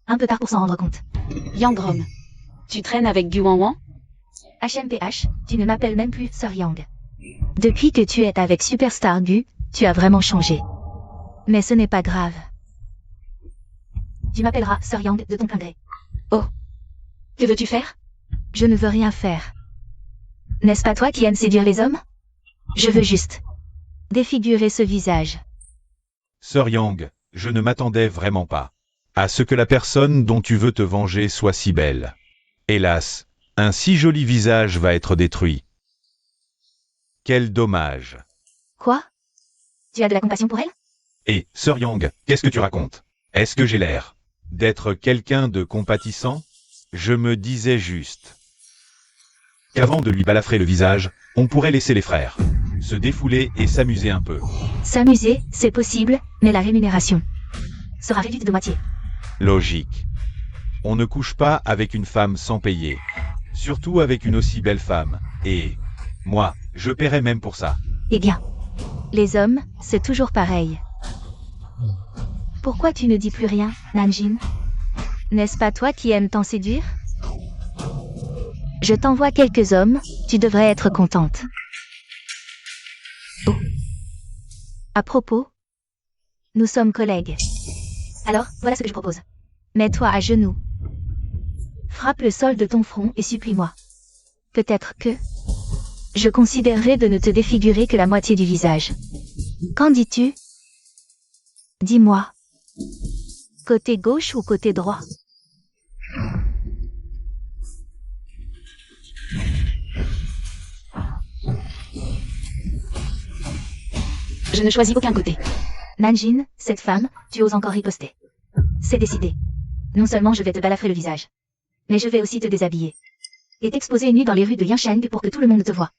Un peu tard pour s'en rendre compte. Yangrom. Tu traînes avec Guan? HMPH, tu ne m'appelles même plus Sœur Yang. Depuis que tu es avec Superstar Gu, tu as vraiment changé. Mais ce n'est pas grave. Tu m'appelleras Sœur Yang de ton plein gré. Que veux-tu faire? Je ne veux rien faire. N'est-ce pas toi qui aimes séduire les hommes? Je veux juste défigurer ce visage. Sœur Yang, je ne m'attendais vraiment pas à ce que la personne dont tu veux te venger soit si belle. Hélas, un si joli visage va être détruit. Quel dommage. Quoi? Tu as de la compassion pour elle? Et, Sœur Yang, qu'est-ce que tu racontes? Est-ce que j'ai l'air d'être quelqu'un de compatissant? Je me disais juste qu'avant de lui balafrer le visage, on pourrait laisser les frères se défouler et s'amuser un peu. S'amuser, c'est possible, mais la rémunération sera réduite de moitié. Logique. On ne couche pas avec une femme sans payer. Surtout avec une aussi belle femme. Et moi, je paierais même pour ça. Eh bien, les hommes, c'est toujours pareil. Pourquoi tu ne dis plus rien, Nanjin? N'est-ce pas toi qui aimes t'en séduire? Je t'envoie quelques hommes, tu devrais être contente. Oh. À propos, nous sommes collègues. Alors, voilà ce que je propose. Mets-toi à genoux. Frappe le sol de ton front et supplie-moi. Peut-être que je considérerais de ne te défigurer que la moitié du visage. Qu'en dis-tu? Dis-moi. Côté gauche ou côté droit? Je ne choisis aucun côté. Nanjin, cette femme, tu oses encore riposter. C'est décidé. Non seulement je vais te balafrer le visage, mais je vais aussi te déshabiller. Et t'exposer nu dans les rues de Yansheng pour que tout le monde te voie.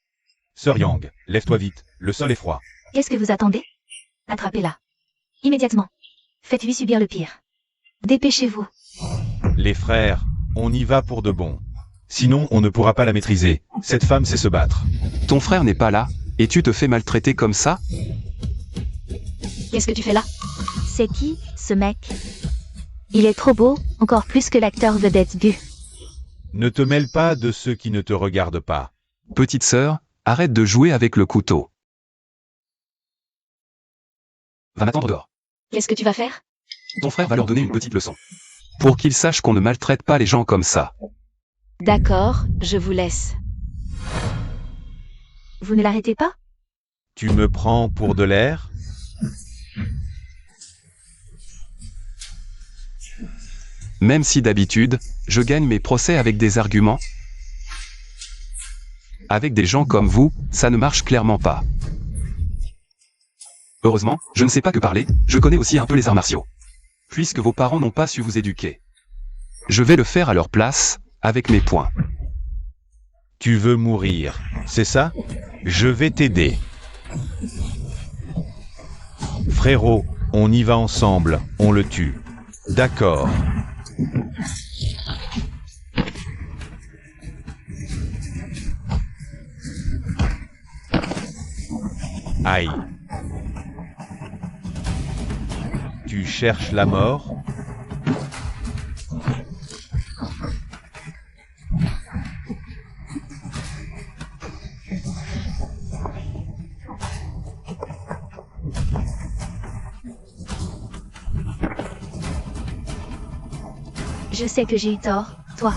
Sœur Yang, lève-toi vite, le sol est froid. Qu'est-ce que vous attendez? Attrapez-la. Immédiatement. Faites-lui subir le pire. Dépêchez-vous. Les frères, on y va pour de bon. Sinon, on ne pourra pas la maîtriser. Cette femme sait se battre. Ton frère n'est pas là, et tu te fais maltraiter comme ça? Qu'est-ce que tu fais là? C'est qui, ce mec? Il est trop beau, encore plus que l'acteur vedette Gu. Ne te mêle pas de ceux qui ne te regardent pas. Petite sœur, Arrête de jouer avec le couteau. Va m'attendre dehors. Qu'est-ce que tu vas faire? Ton frère va leur donner une petite leçon. Pour qu'ils sachent qu'on ne maltraite pas les gens comme ça. D'accord, je vous laisse. Vous ne l'arrêtez pas? Tu me prends pour de l'air? Même si d'habitude, je gagne mes procès avec des arguments. Avec des gens comme vous, ça ne marche clairement pas. Heureusement, je ne sais pas que parler, je connais aussi un peu les arts martiaux. Puisque vos parents n'ont pas su vous éduquer. Je vais le faire à leur place, avec mes poings. Tu veux mourir, c'est ça? Je vais t'aider. Frérot, on y va ensemble, on le tue. D'accord. Aïe. Tu cherches la mort? Je sais que j'ai eu tort. Toi,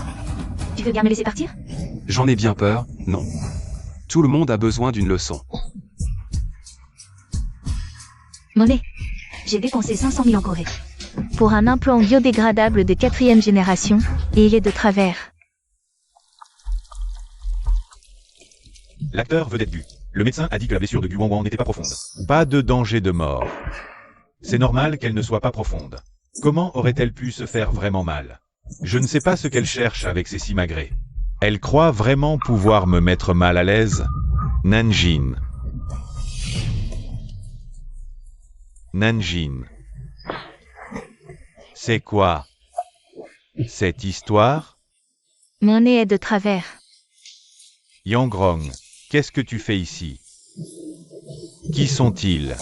tu veux bien me laisser partir? J'en ai bien peur, non. Tout le monde a besoin d'une leçon. Monnaie. J'ai dépensé 500 000 en Corée. Pour un implant biodégradable de 4e génération, et il est de travers. L'acteur veut d'être bu. Le médecin a dit que la blessure de Gu Wanwan n'était pas profonde. Pas de danger de mort. C'est normal qu'elle ne soit pas profonde. Comment aurait-elle pu se faire vraiment mal? Je ne sais pas ce qu'elle cherche avec ses simagrées. Elle croit vraiment pouvoir me mettre mal à l'aise? Nanjin. Nanjin. C'est quoi cette histoire? Mon nez est de travers. Yangrong, qu'est-ce que tu fais ici? Qui sont-ils?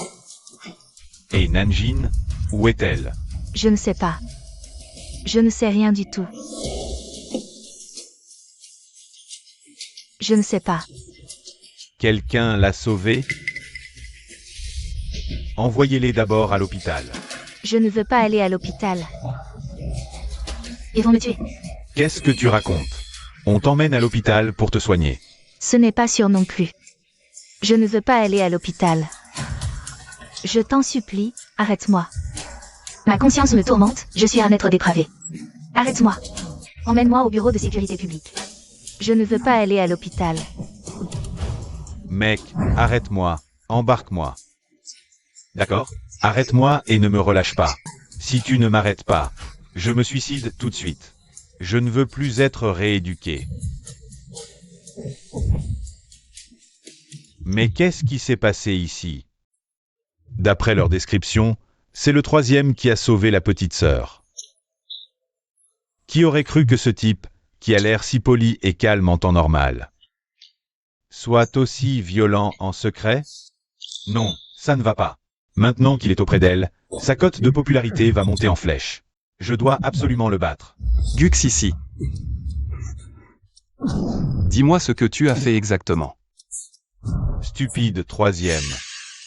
Et Nanjin, où est-elle? Je ne sais pas. Je ne sais rien du tout. Je ne sais pas. Quelqu'un l'a sauvée? Envoyez-les d'abord à l'hôpital. Je ne veux pas aller à l'hôpital. Ils vont me tuer. Qu'est-ce que tu racontes? On t'emmène à l'hôpital pour te soigner. Ce n'est pas sûr non plus. Je ne veux pas aller à l'hôpital. Je t'en supplie, arrête-moi. Ma conscience me tourmente, je suis un être dépravé. Arrête-moi. Emmène-moi au bureau de sécurité publique. Je ne veux pas aller à l'hôpital. Mec, arrête-moi, embarque-moi. D'accord? Arrête-moi et ne me relâche pas. Si tu ne m'arrêtes pas, je me suicide tout de suite. Je ne veux plus être rééduqué. Mais qu'est-ce qui s'est passé ici? D'après leur description, c'est le troisième qui a sauvé la petite sœur. Qui aurait cru que ce type, qui a l'air si poli et calme en temps normal, soit aussi violent en secret? Non, ça ne va pas. Maintenant qu'il est auprès d'elle, sa cote de popularité va monter en flèche. Je dois absolument le battre. Gux ici. Dis-moi ce que tu as fait exactement. Stupide troisième.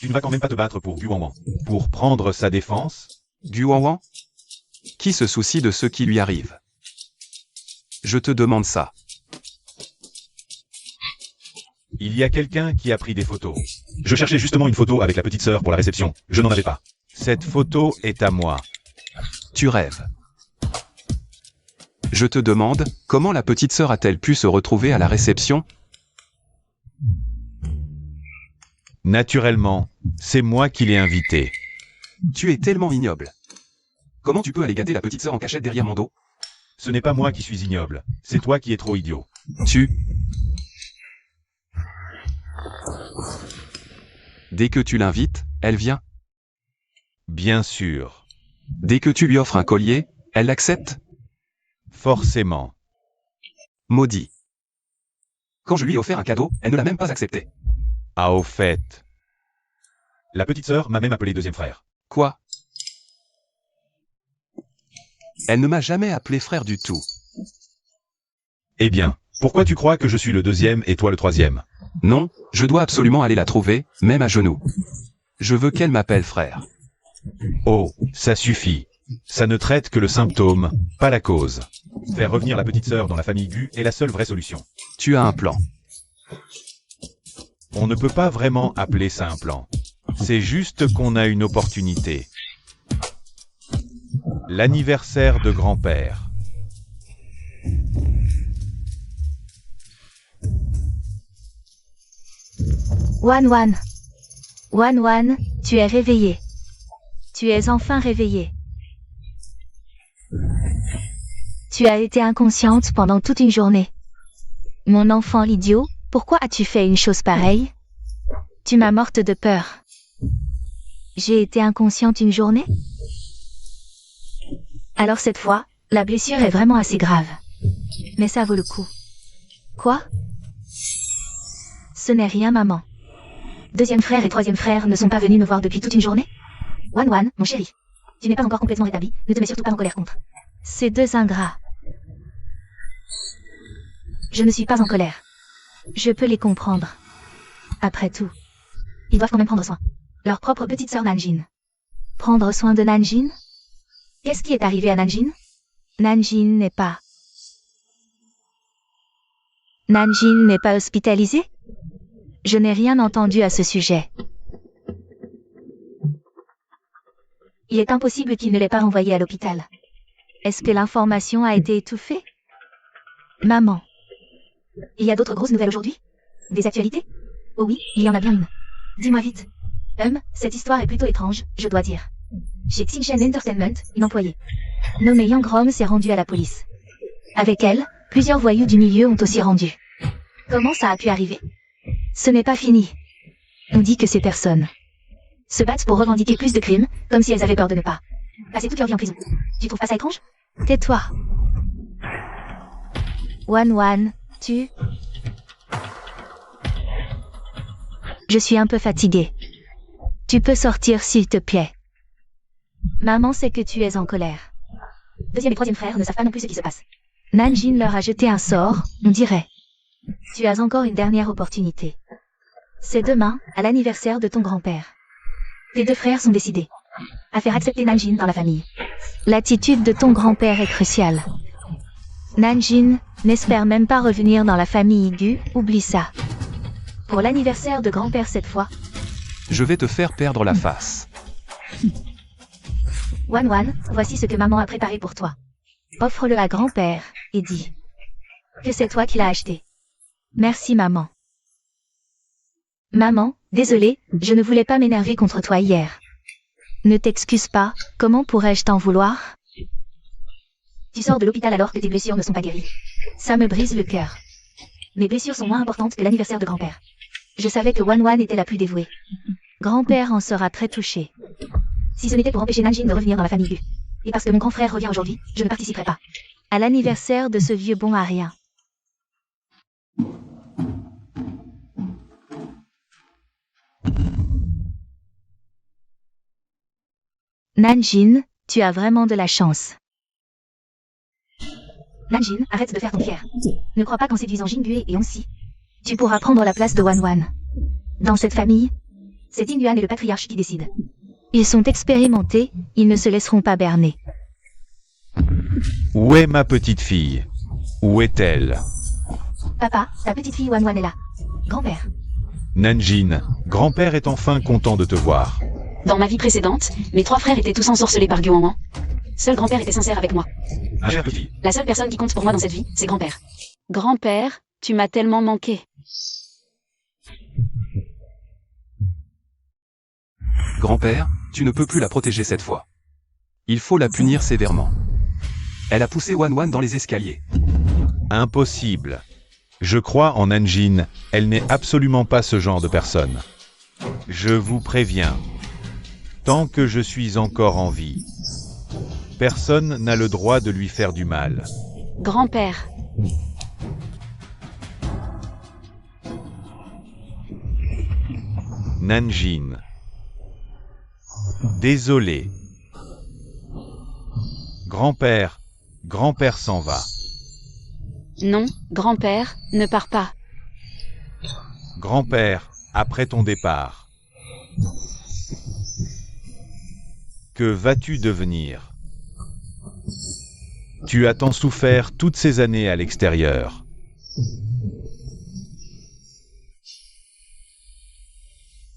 Tu ne vas quand même pas te battre pour Gu Wanwan. Pour prendre sa défense? Gu Wanwan? Qui se soucie de ce qui lui arrive? Je te demande ça. Il y a quelqu'un qui a pris des photos. Je cherchais justement une photo avec la petite sœur pour la réception. Je n'en avais pas. Cette photo est à moi. Tu rêves. Je te demande, comment la petite sœur a-t-elle pu se retrouver à la réception? Naturellement, c'est moi qui l'ai invitée. Tu es tellement ignoble. Comment tu peux aller gâter la petite sœur en cachette derrière mon dos? Ce n'est pas moi qui suis ignoble. C'est toi qui es trop idiot. Dès que tu l'invites, elle vient. Bien sûr. Dès que tu lui offres un collier, elle l'accepte? Forcément. Maudit. Quand je lui ai offert un cadeau, elle ne l'a même pas accepté. Ah, au fait. La petite sœur m'a même appelé deuxième frère. Quoi? Elle ne m'a jamais appelé frère du tout. Eh bien, pourquoi tu crois que je suis le deuxième et toi le troisième? Non, je dois absolument aller la trouver, même à genoux. Je veux qu'elle m'appelle frère. Oh, ça suffit. Ça ne traite que le symptôme, pas la cause. Faire revenir la petite sœur dans la famille Gu est la seule vraie solution. Tu as un plan. On ne peut pas vraiment appeler ça un plan. C'est juste qu'on a une opportunité. L'anniversaire de grand-père. Wan Wan. Wan Wan, tu es réveillé. Tu es enfin réveillé. Tu as été inconsciente pendant toute une journée. Mon enfant l'idiot, pourquoi as-tu fait une chose pareille? Tu m'as morte de peur. J'ai été inconsciente une journée? Alors cette fois, la blessure est vraiment assez grave. Mais ça vaut le coup. Quoi? Ce n'est rien, maman. Deuxième frère et troisième frère ne sont pas venus me voir depuis toute une journée? Wan Wan, mon chéri. Tu n'es pas encore complètement rétabli, ne te mets surtout pas en colère contre. Ces deux ingrats. Je ne suis pas en colère. Je peux les comprendre. Après tout, ils doivent quand même prendre soin. Leur propre petite sœur Nanjin. Prendre soin de Nanjin? Qu'est-ce qui est arrivé à Nanjin? Nanjin n'est pas... Nanjin n'est pas hospitalisée? Je n'ai rien entendu à ce sujet. Il est impossible qu'il ne l'ait pas renvoyé à l'hôpital. Est-ce que l'information a été étouffée? Maman. Il y a d'autres grosses nouvelles aujourd'hui? Des actualités? Oh oui, il y en a bien une. Dis-moi vite. Cette histoire est plutôt étrange, je dois dire. Chez Xinchen Entertainment, une employée nommée Yang Rom s'est rendue à la police. Avec elle, plusieurs voyous du milieu ont aussi rendu. Comment ça a pu arriver? Ce n'est pas fini. On dit que ces personnes se battent pour revendiquer plus de crimes, comme si elles avaient peur de ne pas passer toute leur vie en prison. Tu trouves pas ça étrange? Tais-toi. Wan Wan, tu... Je suis un peu fatiguée. Tu peux sortir s'il te plaît. Maman sait que tu es en colère. Deuxième et troisième frère ne savent pas non plus ce qui se passe. Nanjin leur a jeté un sort, on dirait. Tu as encore une dernière opportunité. C'est demain, à l'anniversaire de ton grand-père. Tes deux frères sont décidés à faire accepter Nanjin dans la famille. L'attitude de ton grand-père est cruciale. Nanjin n'espère même pas revenir dans la famille Gu, oublie ça. Pour l'anniversaire de grand-père cette fois. Je vais te faire perdre la face. Wan Wan, voici ce que maman a préparé pour toi. Offre-le à grand-père, et dis que c'est toi qui l'as acheté. Merci maman. Maman, désolée, je ne voulais pas m'énerver contre toi hier. Ne t'excuse pas, comment pourrais-je t'en vouloir? Tu sors de l'hôpital alors que tes blessures ne sont pas guéries. Ça me brise le cœur. Mes blessures sont moins importantes que l'anniversaire de grand-père. Je savais que Wan Wan était la plus dévouée. Grand-père en sera très touché. Si ce n'était pour empêcher Nanjin de revenir dans la famille Gu, et parce que mon grand frère revient aujourd'hui, je ne participerai pas à l'anniversaire de ce vieux bon à rien. Nanjin, tu as vraiment de la chance. Nanjin, arrête de faire ton fier. Ne crois pas qu'en séduisant Jingue et Onsi, tu pourras prendre la place de Wan Wan. Dans cette famille, c'est Tingyuan et le patriarche qui décident. Ils sont expérimentés, ils ne se laisseront pas berner. Où est ma petite fille? Où est-elle? Papa, ta petite fille Wan Wan est là. Grand-père. Nanjin, grand-père est enfin content de te voir. Dans ma vie précédente, mes trois frères étaient tous ensorcelés par Guan. Seul grand-père était sincère avec moi. Ma chère petite. La seule personne qui compte pour moi dans cette vie, c'est grand-père. Grand-père, tu m'as tellement manqué. Grand-père, tu ne peux plus la protéger cette fois. Il faut la punir sévèrement. Elle a poussé Wan Wan dans les escaliers. Impossible. Je crois en Nanjin, elle n'est absolument pas ce genre de personne. Je vous préviens. Tant que je suis encore en vie, personne n'a le droit de lui faire du mal. Grand-père. Nanjin. Désolé. Grand-père s'en va. Non, grand-père, ne pars pas. Grand-père, après ton départ, que vas-tu devenir? Tu as tant souffert toutes ces années à l'extérieur.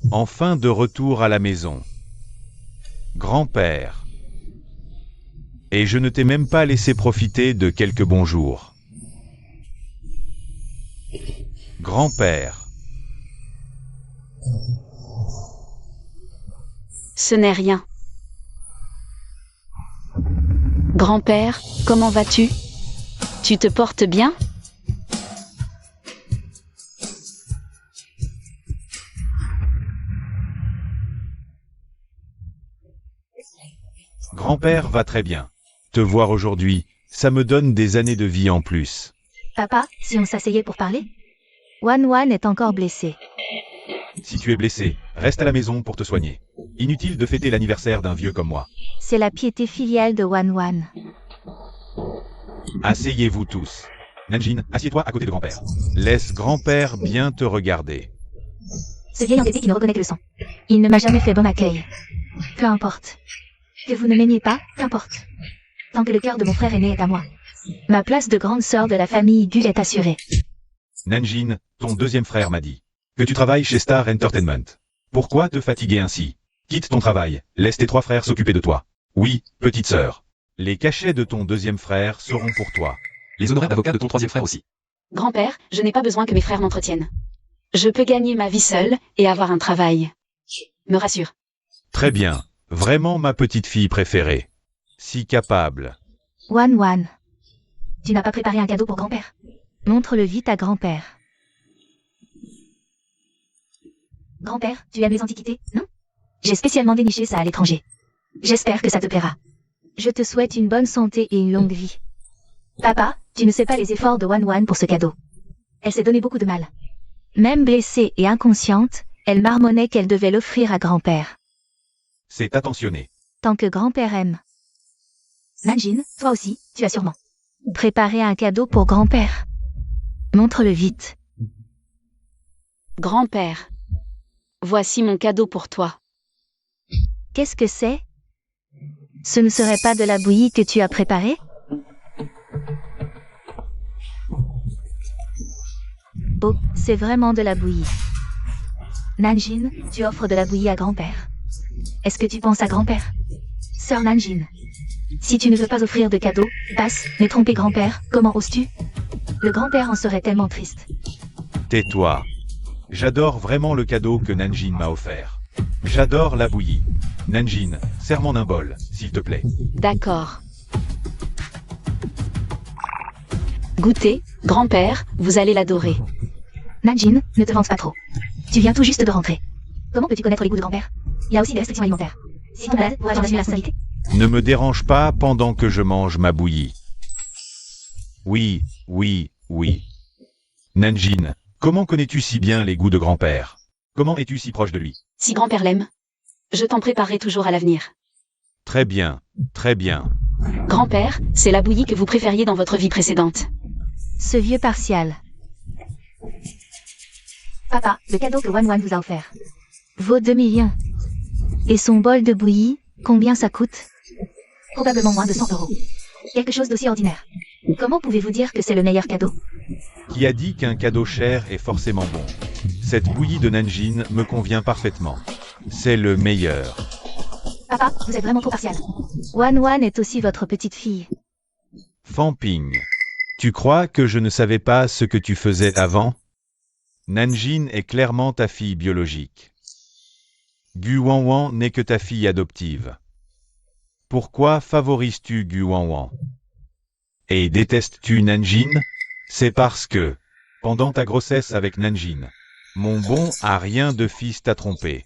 Enfin de retour à la maison. Grand-père. Et je ne t'ai même pas laissé profiter de quelques bons jours. Grand-père. Ce n'est rien. Grand-père, comment vas-tu? Tu te portes bien? Grand-père va très bien. Te voir aujourd'hui, ça me donne des années de vie en plus. Papa, si on s'asseyait pour parler? Wan est encore blessé. Si tu es blessé, reste à la maison pour te soigner. Inutile de fêter l'anniversaire d'un vieux comme moi. C'est la piété filiale de Wan. Asseyez-vous tous. Nanjin, assieds-toi à côté de grand-père. Laisse grand-père bien te regarder. Ce vieil entêté qui ne reconnaît que le sang. Il ne m'a jamais fait bon accueil. Peu importe. Que vous ne m'aimiez pas, qu'importe. Tant que le cœur de mon frère aîné est à moi. Ma place de grande sœur de la famille Gu est assurée. Nanjin, ton deuxième frère m'a dit que tu travailles chez Star Entertainment. Pourquoi te fatiguer ainsi? Quitte ton travail, laisse tes 3 frères s'occuper de toi. Oui, petite sœur. Les cachets de ton deuxième frère seront pour toi. Les honoraires d'avocat de ton troisième frère aussi. Grand-père, je n'ai pas besoin que mes frères m'entretiennent. Je peux gagner ma vie seule et avoir un travail. Me rassure. Très bien. Vraiment ma petite fille préférée. Si capable. Wan. Tu n'as pas préparé un cadeau pour grand-père? Montre-le vite à grand-père. Grand-père, tu aimes les antiquités, non? J'ai spécialement déniché ça à l'étranger. J'espère que ça te plaira. Je te souhaite une bonne santé et une longue vie. Papa, tu ne sais pas les efforts de Wan pour ce cadeau. Elle s'est donné beaucoup de mal. Même blessée et inconsciente, elle marmonnait qu'elle devait l'offrir à grand-père. C'est attentionné. Tant que grand-père aime. Nanjin, toi aussi, tu as sûrement préparé un cadeau pour grand-père. Montre-le vite. Grand-père. Voici mon cadeau pour toi. Qu'est-ce que c'est? Ce ne serait pas de la bouillie que tu as préparée? Oh, c'est vraiment de la bouillie. Nanjin, tu offres de la bouillie à grand-père. Est-ce que tu penses à grand-père? Sœur Nanjin. Si tu ne veux pas offrir de cadeau, passe, mais tromper grand-père, comment oses-tu? Le grand-père en serait tellement triste. Tais-toi. J'adore vraiment le cadeau que Nanjin m'a offert. J'adore la bouillie. Nanjin, serre-moi un bol, s'il te plaît. D'accord. Goûtez, grand-père, vous allez l'adorer. Nanjin, ne te vante pas trop. Tu viens tout juste de rentrer. Comment peux-tu connaître les goûts de grand-père? Il y a aussi des restrictions alimentaires. Si tu es malade, pourrais-je en assumer la responsabilité? Ne me dérange pas pendant que je mange ma bouillie. Oui. Nanjin, comment connais-tu si bien les goûts de grand-père? Comment es-tu si proche de lui? Si grand-père l'aime, je t'en préparerai toujours à l'avenir. Très bien. Grand-père, c'est la bouillie que vous préfériez dans votre vie précédente. Ce vieux partial. Papa, le cadeau que Wan vous a offert vaut 2 millions. Et son bol de bouillie, combien ça coûte? Probablement moins de 100 €. Quelque chose d'aussi ordinaire. Comment pouvez-vous dire que c'est le meilleur cadeau? Qui a dit qu'un cadeau cher est forcément bon? Cette bouillie de Nanjin me convient parfaitement. C'est le meilleur. Papa, vous êtes vraiment trop partial. Wan est aussi votre petite fille. Famping. Tu crois que je ne savais pas ce que tu faisais avant? Nanjin est clairement ta fille biologique. Gu Wanwan n'est que ta fille adoptive. Pourquoi favorises-tu Gu Wanwan? Et détestes-tu Nanjin? C'est parce que, pendant ta grossesse avec Nanjin, mon bon a rien de fils t'a trompé.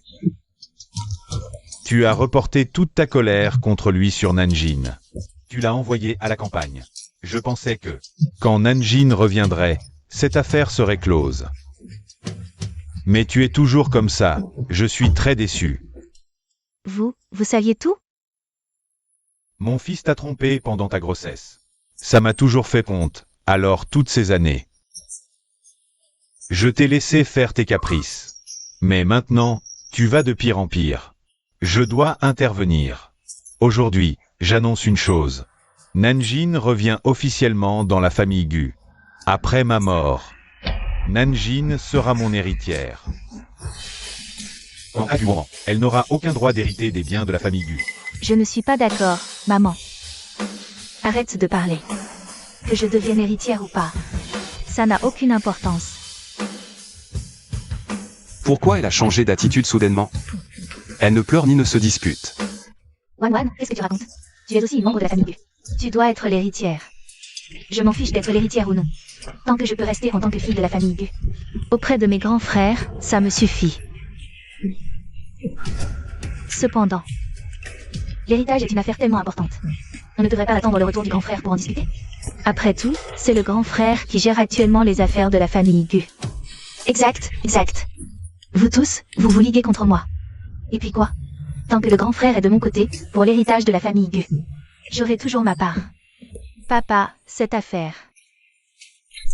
Tu as reporté toute ta colère contre lui sur Nanjin. Tu l'as envoyé à la campagne. Je pensais que, quand Nanjin reviendrait, cette affaire serait close. Mais tu es toujours comme ça, je suis très déçu. Vous saviez tout? Mon fils t'a trompé pendant ta grossesse. Ça m'a toujours fait honte, alors toutes ces années. Je t'ai laissé faire tes caprices. Mais maintenant, tu vas de pire en pire. Je dois intervenir. Aujourd'hui, j'annonce une chose. Nanjin revient officiellement dans la famille Gu. Après ma mort, Nanjin sera mon héritière. En cas du moment, elle n'aura aucun droit d'hériter des biens de la famille Gu. Je ne suis pas d'accord, maman. Arrête de parler. Que je devienne héritière ou pas, ça n'a aucune importance. Pourquoi elle a changé d'attitude soudainement? Elle ne pleure ni ne se dispute. Wan, qu'est-ce que tu racontes? Tu es aussi une membre de la famille Gu. Tu dois être l'héritière. Je m'en fiche d'être l'héritière ou non. Tant que je peux rester en tant que fille de la famille Gu. Auprès de mes grands frères, ça me suffit. Cependant, l'héritage est une affaire tellement importante. On ne devrait pas attendre le retour du grand frère pour en discuter. Après tout, c'est le grand frère qui gère actuellement les affaires de la famille Gu. Exact. Vous tous, vous vous liguez contre moi. Et puis quoi? Tant que le grand frère est de mon côté, pour l'héritage de la famille Gu, j'aurai toujours ma part. Papa, cette affaire.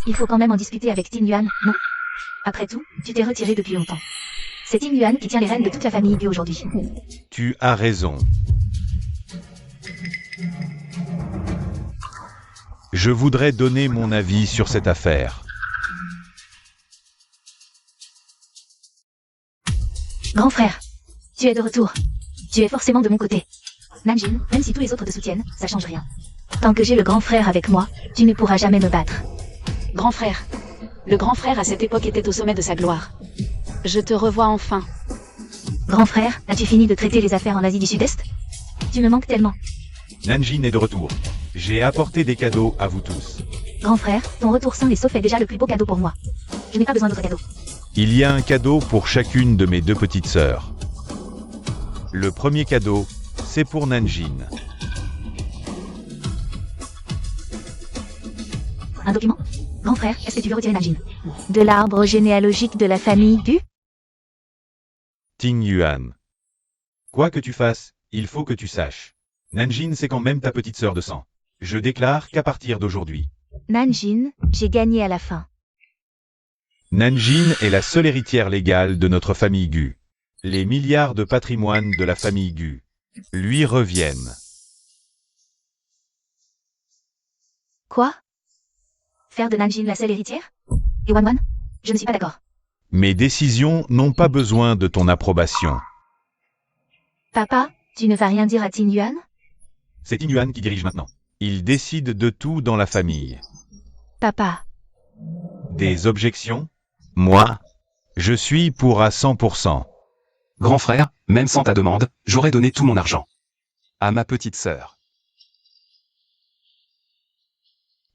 Il faut quand même en discuter avec Ting Yuan, non? Après tout, tu t'es retiré depuis longtemps. C'est Ting Yuan qui tient les rênes de toute la famille Gu aujourd'hui. Tu as raison. Je voudrais donner mon avis sur cette affaire. Grand frère, tu es de retour. Tu es forcément de mon côté. Nanjin, même si tous les autres te soutiennent, ça change rien. Tant que j'ai le grand frère avec moi, tu ne pourras jamais me battre. Grand frère. Le grand frère à cette époque était au sommet de sa gloire. Je te revois enfin. Grand frère, as-tu fini de traiter les affaires en Asie du Sud-Est? Tu me manques tellement. Nanjin est de retour. J'ai apporté des cadeaux à vous tous. Grand frère, ton retour sain et sauf est déjà le plus beau cadeau pour moi. Je n'ai pas besoin d'autres cadeaux. Il y a un cadeau pour chacune de mes deux petites sœurs. Le premier cadeau, c'est pour Nanjin. Un document? Grand frère, est-ce que tu veux retirer Nanjin de l'arbre généalogique de la famille Gu? Ting Yuan. Quoi que tu fasses, il faut que tu saches. Nanjin, c'est quand même ta petite sœur de sang. Je déclare qu'à partir d'aujourd'hui, Nanjin, j'ai gagné à la fin. Nanjin est la seule héritière légale de notre famille Gu. Les milliards de patrimoine de la famille Gu lui reviennent. Quoi? Faire de Nanjin la seule héritière? Et Wan, je ne suis pas d'accord. Mes décisions n'ont pas besoin de ton approbation. Papa, tu ne vas rien dire à Ting Yuan? C'est Ting Yuan qui dirige maintenant. Il décide de tout dans la famille. Papa, Des objections? Moi, je suis pour à 100%. Grand frère, même sans ta demande, j'aurais donné tout mon argent. À ma petite sœur.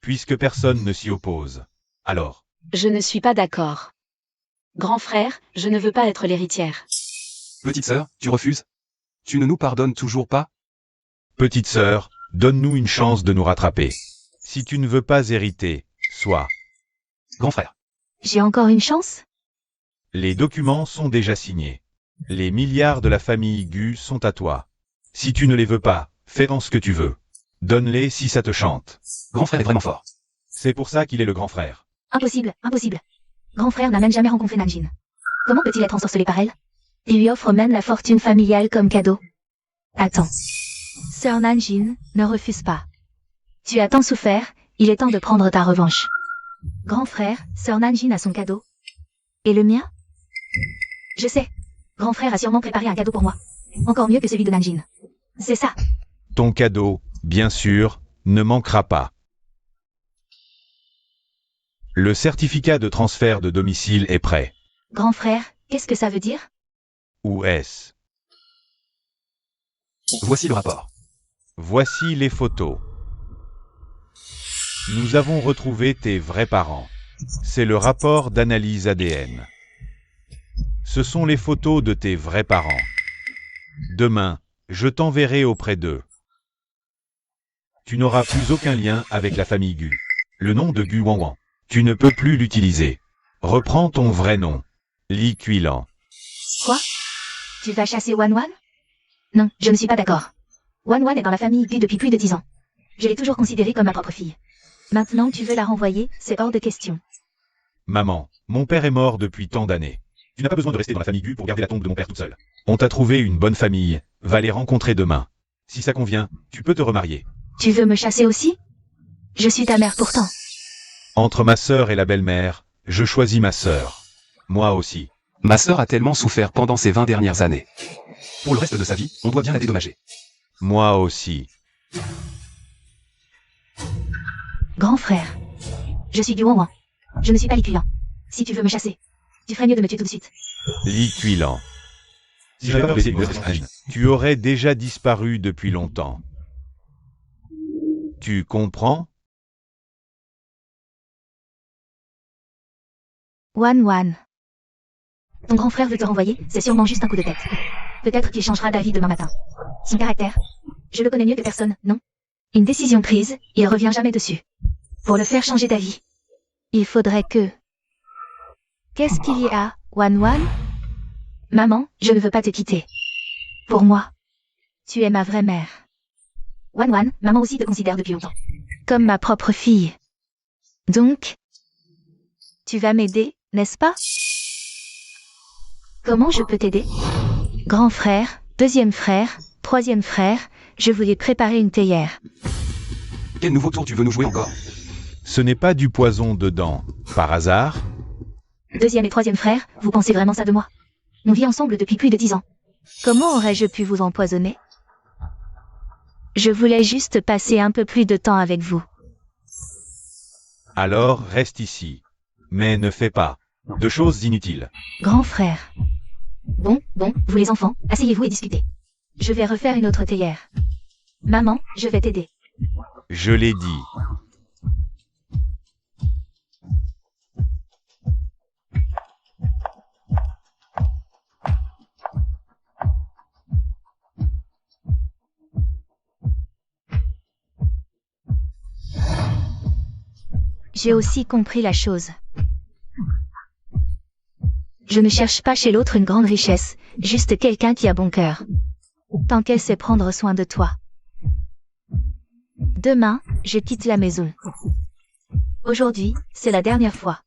Puisque personne ne s'y oppose. Alors, Je ne suis pas d'accord. Grand frère, je ne veux pas être l'héritière. Petite sœur, tu refuses? Tu ne nous pardonnes toujours pas? petite sœur, donne-nous une chance de nous rattraper. Si tu ne veux pas hériter, sois. Grand frère. j'ai encore une chance? Les documents sont déjà signés. Les milliards de la famille Gu sont à toi. Si tu ne les veux pas, fais-en ce que tu veux. Donne-les si ça te chante. Grand frère est vraiment fort. C'est pour ça qu'il est le grand frère. Impossible. Grand frère n'a même jamais rencontré Nanjin. Comment peut-il être ensorcelé par elle? Il lui offre même la fortune familiale comme cadeau. Attends. Sœur Nanjin, ne refuse pas. Tu as tant souffert, il est temps de prendre ta revanche. Grand frère, sœur Nanjin a son cadeau. Et le mien? Je sais. Grand frère a sûrement préparé un cadeau pour moi. Encore mieux que celui de Nanjin. C'est ça. Ton cadeau, bien sûr, ne manquera pas. Le certificat de transfert de domicile est prêt. Grand frère, qu'est-ce que ça veut dire? Où est-ce? Voici le rapport. Voici les photos. Nous avons retrouvé tes vrais parents. C'est le rapport d'analyse ADN. Ce sont les photos de tes vrais parents. Demain, je t'enverrai auprès d'eux. Tu n'auras plus aucun lien avec la famille Gu. Le nom de Gu Wanwan, tu ne peux plus l'utiliser. Reprends ton vrai nom. Li Kuilan. Quoi? Tu vas chasser Wan? Non, je ne suis pas d'accord. Wan est dans la famille Gu depuis plus de 10 ans. Je l'ai toujours considérée comme ma propre fille. Maintenant tu veux la renvoyer, c'est hors de question. Maman, mon père est mort depuis tant d'années. Tu n'as pas besoin de rester dans la famille Gu pour garder la tombe de mon père toute seule. On t'a trouvé une bonne famille, va les rencontrer demain. Si ça convient, tu peux te remarier. Tu veux me chasser aussi? Je suis ta mère pourtant. Entre ma sœur et la belle-mère, je choisis ma sœur. Moi aussi. Ma sœur a tellement souffert pendant ces 20 dernières années. Pour le reste de sa vie, on doit bien la dédommager. Moi aussi. Grand frère. Je suis Gu Wanwan. Je ne suis pas Li Cuilan. Si tu veux me chasser, tu ferais mieux de me tuer tout de suite. Li Cuilan. Si j'avais pas brisé une grosse Nanjin, tu aurais déjà disparu depuis longtemps. Tu comprends? Wan. Ton grand frère veut te renvoyer, c'est sûrement juste un coup de tête. Peut-être qu'il changera d'avis demain matin. Son caractère, je le connais mieux que personne, non? Une décision prise, il revient jamais dessus. Pour le faire changer d'avis, il faudrait que... Qu'est-ce qu'il y a, Wan? Maman, je ne veux pas te quitter. Pour moi, tu es ma vraie mère. Wan, maman aussi te considère depuis longtemps. Comme ma propre fille. Donc, tu vas m'aider, n'est-ce pas? Comment je peux t'aider? Grand frère, deuxième frère, troisième frère, je voulais préparer une théière. Quel nouveau tour tu veux nous jouer encore? Ce n'est pas du poison dedans, par hasard? Deuxième et troisième frère, vous pensez vraiment ça de moi? On vit ensemble depuis plus de 10 ans. Comment aurais-je pu vous empoisonner? Je voulais juste passer un peu plus de temps avec vous. Alors reste ici. Mais ne fais pas de choses inutiles. Grand frère. Bon, vous les enfants, asseyez-vous et discutez. Je vais refaire une autre théière. Maman, je vais t'aider. Je l'ai dit. J'ai aussi compris la chose. Je ne cherche pas chez l'autre une grande richesse, juste quelqu'un qui a bon cœur. Tant qu'elle sait prendre soin de toi. Demain, je quitte la maison. Aujourd'hui, c'est la dernière fois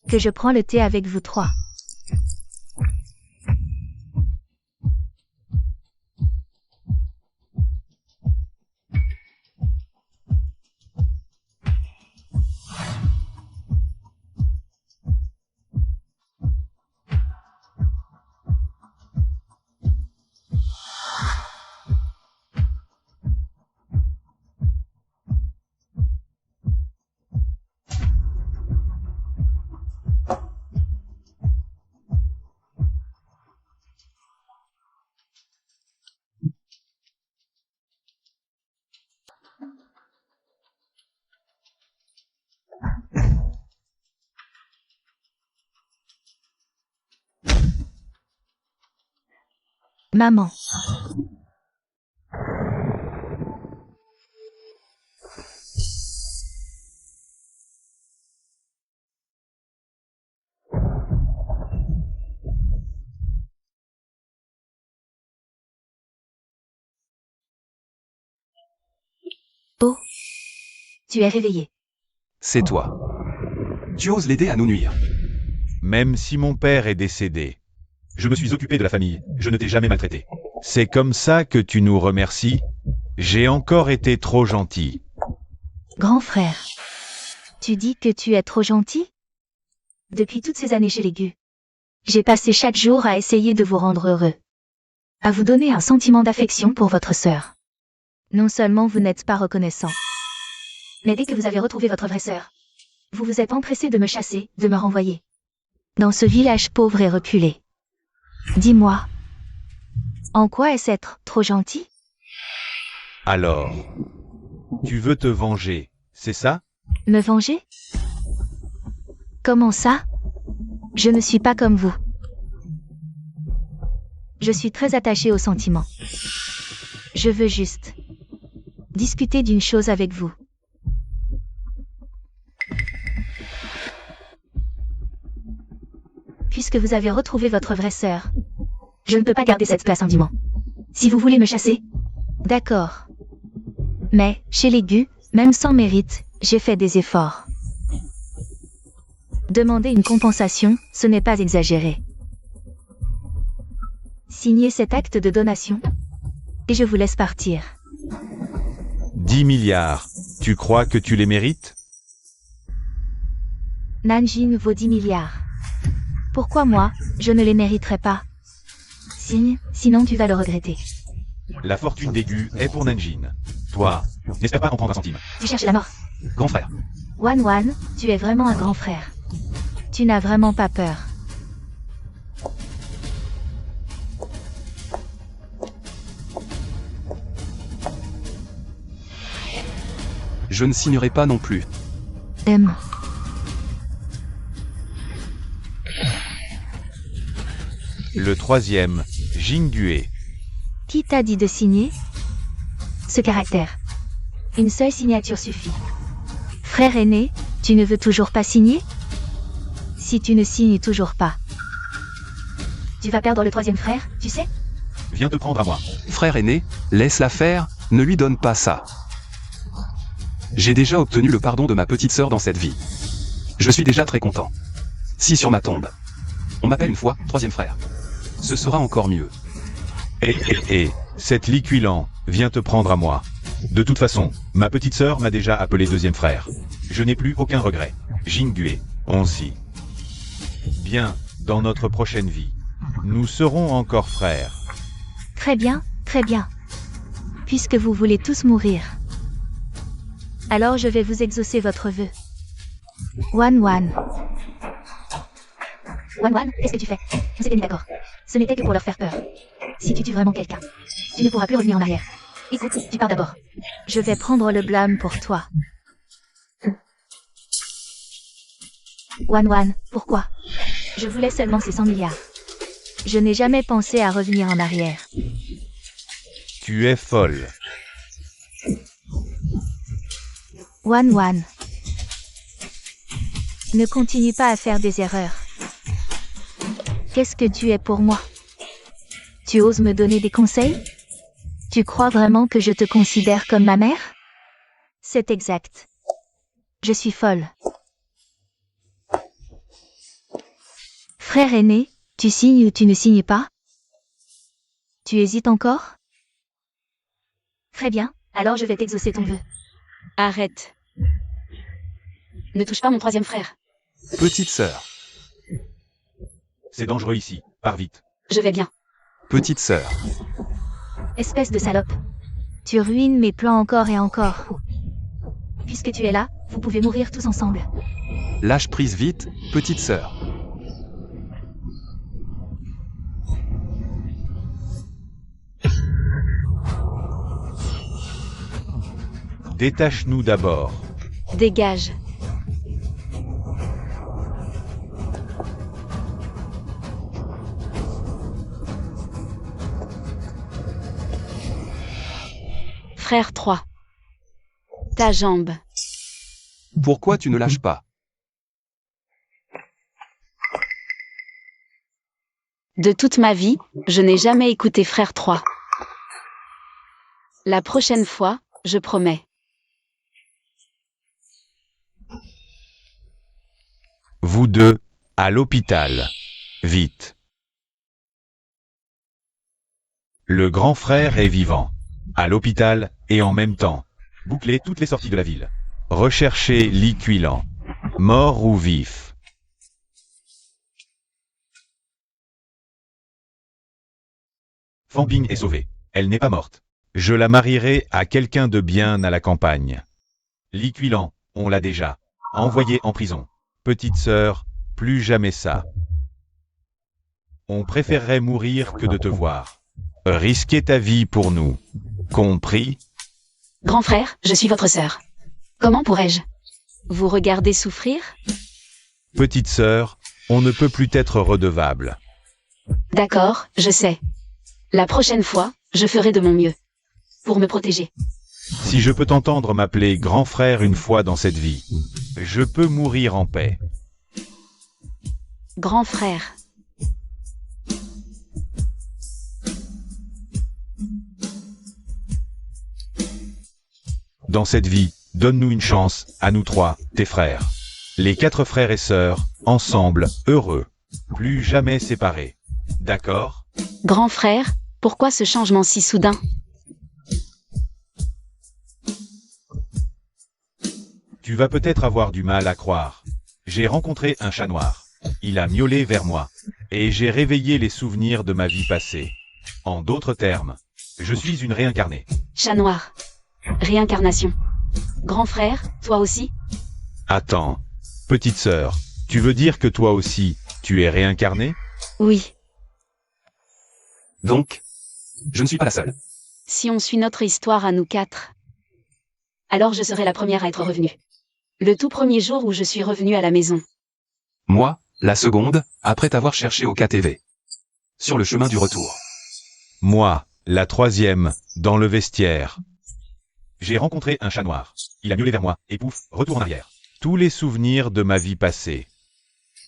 que je prends le thé avec vous trois. Maman. Oh. Tu es réveillé. C'est toi. Tu oses l'aider à nous nuire. Même si mon père est décédé. Je me suis occupé de la famille, je ne t'ai jamais maltraité. C'est comme ça que tu nous remercies? J'ai encore été trop gentil. Grand frère. Tu dis que tu es trop gentil? Depuis toutes ces années chez les Gu, j'ai passé chaque jour à essayer de vous rendre heureux. À vous donner un sentiment d'affection pour votre sœur. Non seulement vous n'êtes pas reconnaissant, mais dès que vous avez retrouvé votre vraie sœur, vous vous êtes empressé de me chasser, de me renvoyer. Dans ce village pauvre et reculé. Dis-moi, en quoi est-ce être trop gentil? Alors, tu veux te venger, c'est ça? Me venger? Comment ça? Je ne suis pas comme vous. Je suis très attachée aux sentiments. Je veux juste discuter d'une chose avec vous. Puisque vous avez retrouvé votre vraie sœur, je ne peux pas garder cette place indûment. Si vous voulez me chasser, d'accord. Mais, chez les Gu, même sans mérite, j'ai fait des efforts. Demander une compensation, ce n'est pas exagéré. Signez cet acte de donation. Et je vous laisse partir. 10 milliards. Tu crois que tu les mérites? Nanjing vaut 10 milliards. Pourquoi moi, je ne les mériterai pas? Signe, sinon tu vas le regretter. La fortune d'Aigu est pour Nanjin. Toi, n'espère pas en prendre un centime. Tu cherches la mort. Grand frère. Wan Wan, tu es vraiment un grand frère. Tu n'as vraiment pas peur. Je ne signerai pas non plus. M. Le troisième, Jingdue. Qui t'a dit de signer? Ce caractère. Une seule signature suffit. Frère aîné, tu ne veux toujours pas signer? Si tu ne signes toujours pas, tu vas perdre le troisième frère, tu sais? Viens te prendre à moi. Frère aîné, laisse-la faire, ne lui donne pas ça. J'ai déjà obtenu le pardon de ma petite sœur dans cette vie. Je suis déjà très content. Si sur ma tombe, on m'appelle une fois troisième frère, ce sera encore mieux. Cette Liquilan, viens te prendre à moi. De toute façon, ma petite sœur m'a déjà appelé deuxième frère. Je n'ai plus aucun regret. Jingdue, on s'y. Bien, dans notre prochaine vie, nous serons encore frères. Très bien, très bien. Puisque vous voulez tous mourir, alors je vais vous exaucer votre vœu. Wan Wan. Wan Wan, qu'est-ce que tu fais? On s'était mis d'accord. Ce n'était que pour leur faire peur. Si tu tues vraiment quelqu'un, tu ne pourras plus revenir en arrière. Écoute, tu pars d'abord. Je vais prendre le blâme pour toi. Wan Wan, pourquoi? Je voulais seulement ces 100 milliards. Je n'ai jamais pensé à revenir en arrière. Tu es folle. Wan Wan. Ne continue pas à faire des erreurs. Qu'est-ce que tu es pour moi? Tu oses me donner des conseils? Tu crois vraiment que je te considère comme ma mère? C'est exact. Je suis folle. Frère aîné, tu signes ou tu ne signes pas? Tu hésites encore? Très bien, alors je vais t'exaucer ton vœu. Arrête. Ne touche pas mon troisième frère. Petite sœur. C'est dangereux ici, pars vite. Je vais bien. Petite sœur. Espèce de salope. Tu ruines mes plans encore et encore. Puisque tu es là, vous pouvez mourir tous ensemble. Lâche prise vite, petite sœur. Détache-nous d'abord. Dégage. Frère 3. Ta jambe. Pourquoi tu ne lâches pas? De toute ma vie, je n'ai jamais écouté Frère 3. La prochaine fois, je promets. Vous deux, à l'hôpital. Vite. Le grand frère est vivant. À l'hôpital, et en même temps. Bouclez toutes les sorties de la ville. Recherchez Liquilan. Mort ou vif. Fambing est sauvée. Elle n'est pas morte. Je la marierai à quelqu'un de bien à la campagne. Liquilan, on l'a déjà. Envoyé en prison. Petite sœur, plus jamais ça. On préférerait mourir que de te voir. Risquer ta vie pour nous. Compris? Grand frère, je suis votre sœur. Comment pourrais-je vous regarder souffrir? Petite sœur, on ne peut plus être redevable. D'accord, je sais. La prochaine fois, je ferai de mon mieux. Pour me protéger. Si je peux t'entendre m'appeler grand frère une fois dans cette vie, je peux mourir en paix. Grand frère. Dans cette vie, donne-nous une chance, à nous trois, tes frères. Les 4 frères et sœurs, ensemble, heureux. Plus jamais séparés. D'accord? Grand frère, pourquoi ce changement si soudain? Tu vas peut-être avoir du mal à croire. J'ai rencontré un chat noir. Il a miaulé vers moi. Et j'ai réveillé les souvenirs de ma vie passée. En d'autres termes, je suis une réincarnée. Chat noir. Réincarnation. Grand frère, toi aussi? Attends. Petite sœur, tu veux dire que toi aussi, tu es réincarnée? Oui. Donc, je ne suis pas la seule. Si on suit notre histoire à nous 4, alors je serai la première à être revenue. Le tout premier jour où je suis revenue à la maison. Moi, la seconde, après t'avoir cherché au KTV. Sur le chemin du retour. Moi, la 3e, dans le vestiaire. J'ai rencontré un chat noir. Il a miaulé vers moi, et pouf, retour en arrière. Tous les souvenirs de ma vie passée.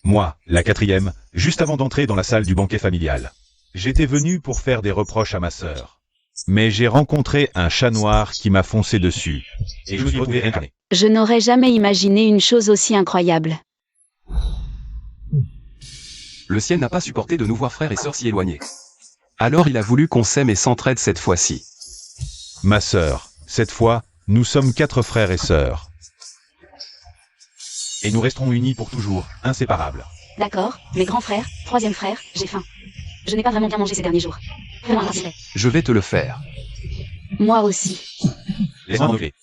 Moi, la 4e, juste avant d'entrer dans la salle du banquet familial. J'étais venu pour faire des reproches à ma sœur. Mais j'ai rencontré un chat noir qui m'a foncé dessus. Et je me suis retrouvé réincarné. Je n'aurais jamais imaginé une chose aussi incroyable. Le ciel n'a pas supporté de nous voir frères et sœurs si éloignés. Alors il a voulu qu'on s'aime et s'entraide cette fois-ci. Ma sœur, cette fois, nous sommes 4 frères et sœurs. Et nous resterons unis pour toujours, inséparables. D'accord, mais grand frère, 3e frère, j'ai faim. Je n'ai pas vraiment bien mangé ces derniers jours. Fais-moi un bracelet. Je vais te le faire. Moi aussi. Laisse-moi manger.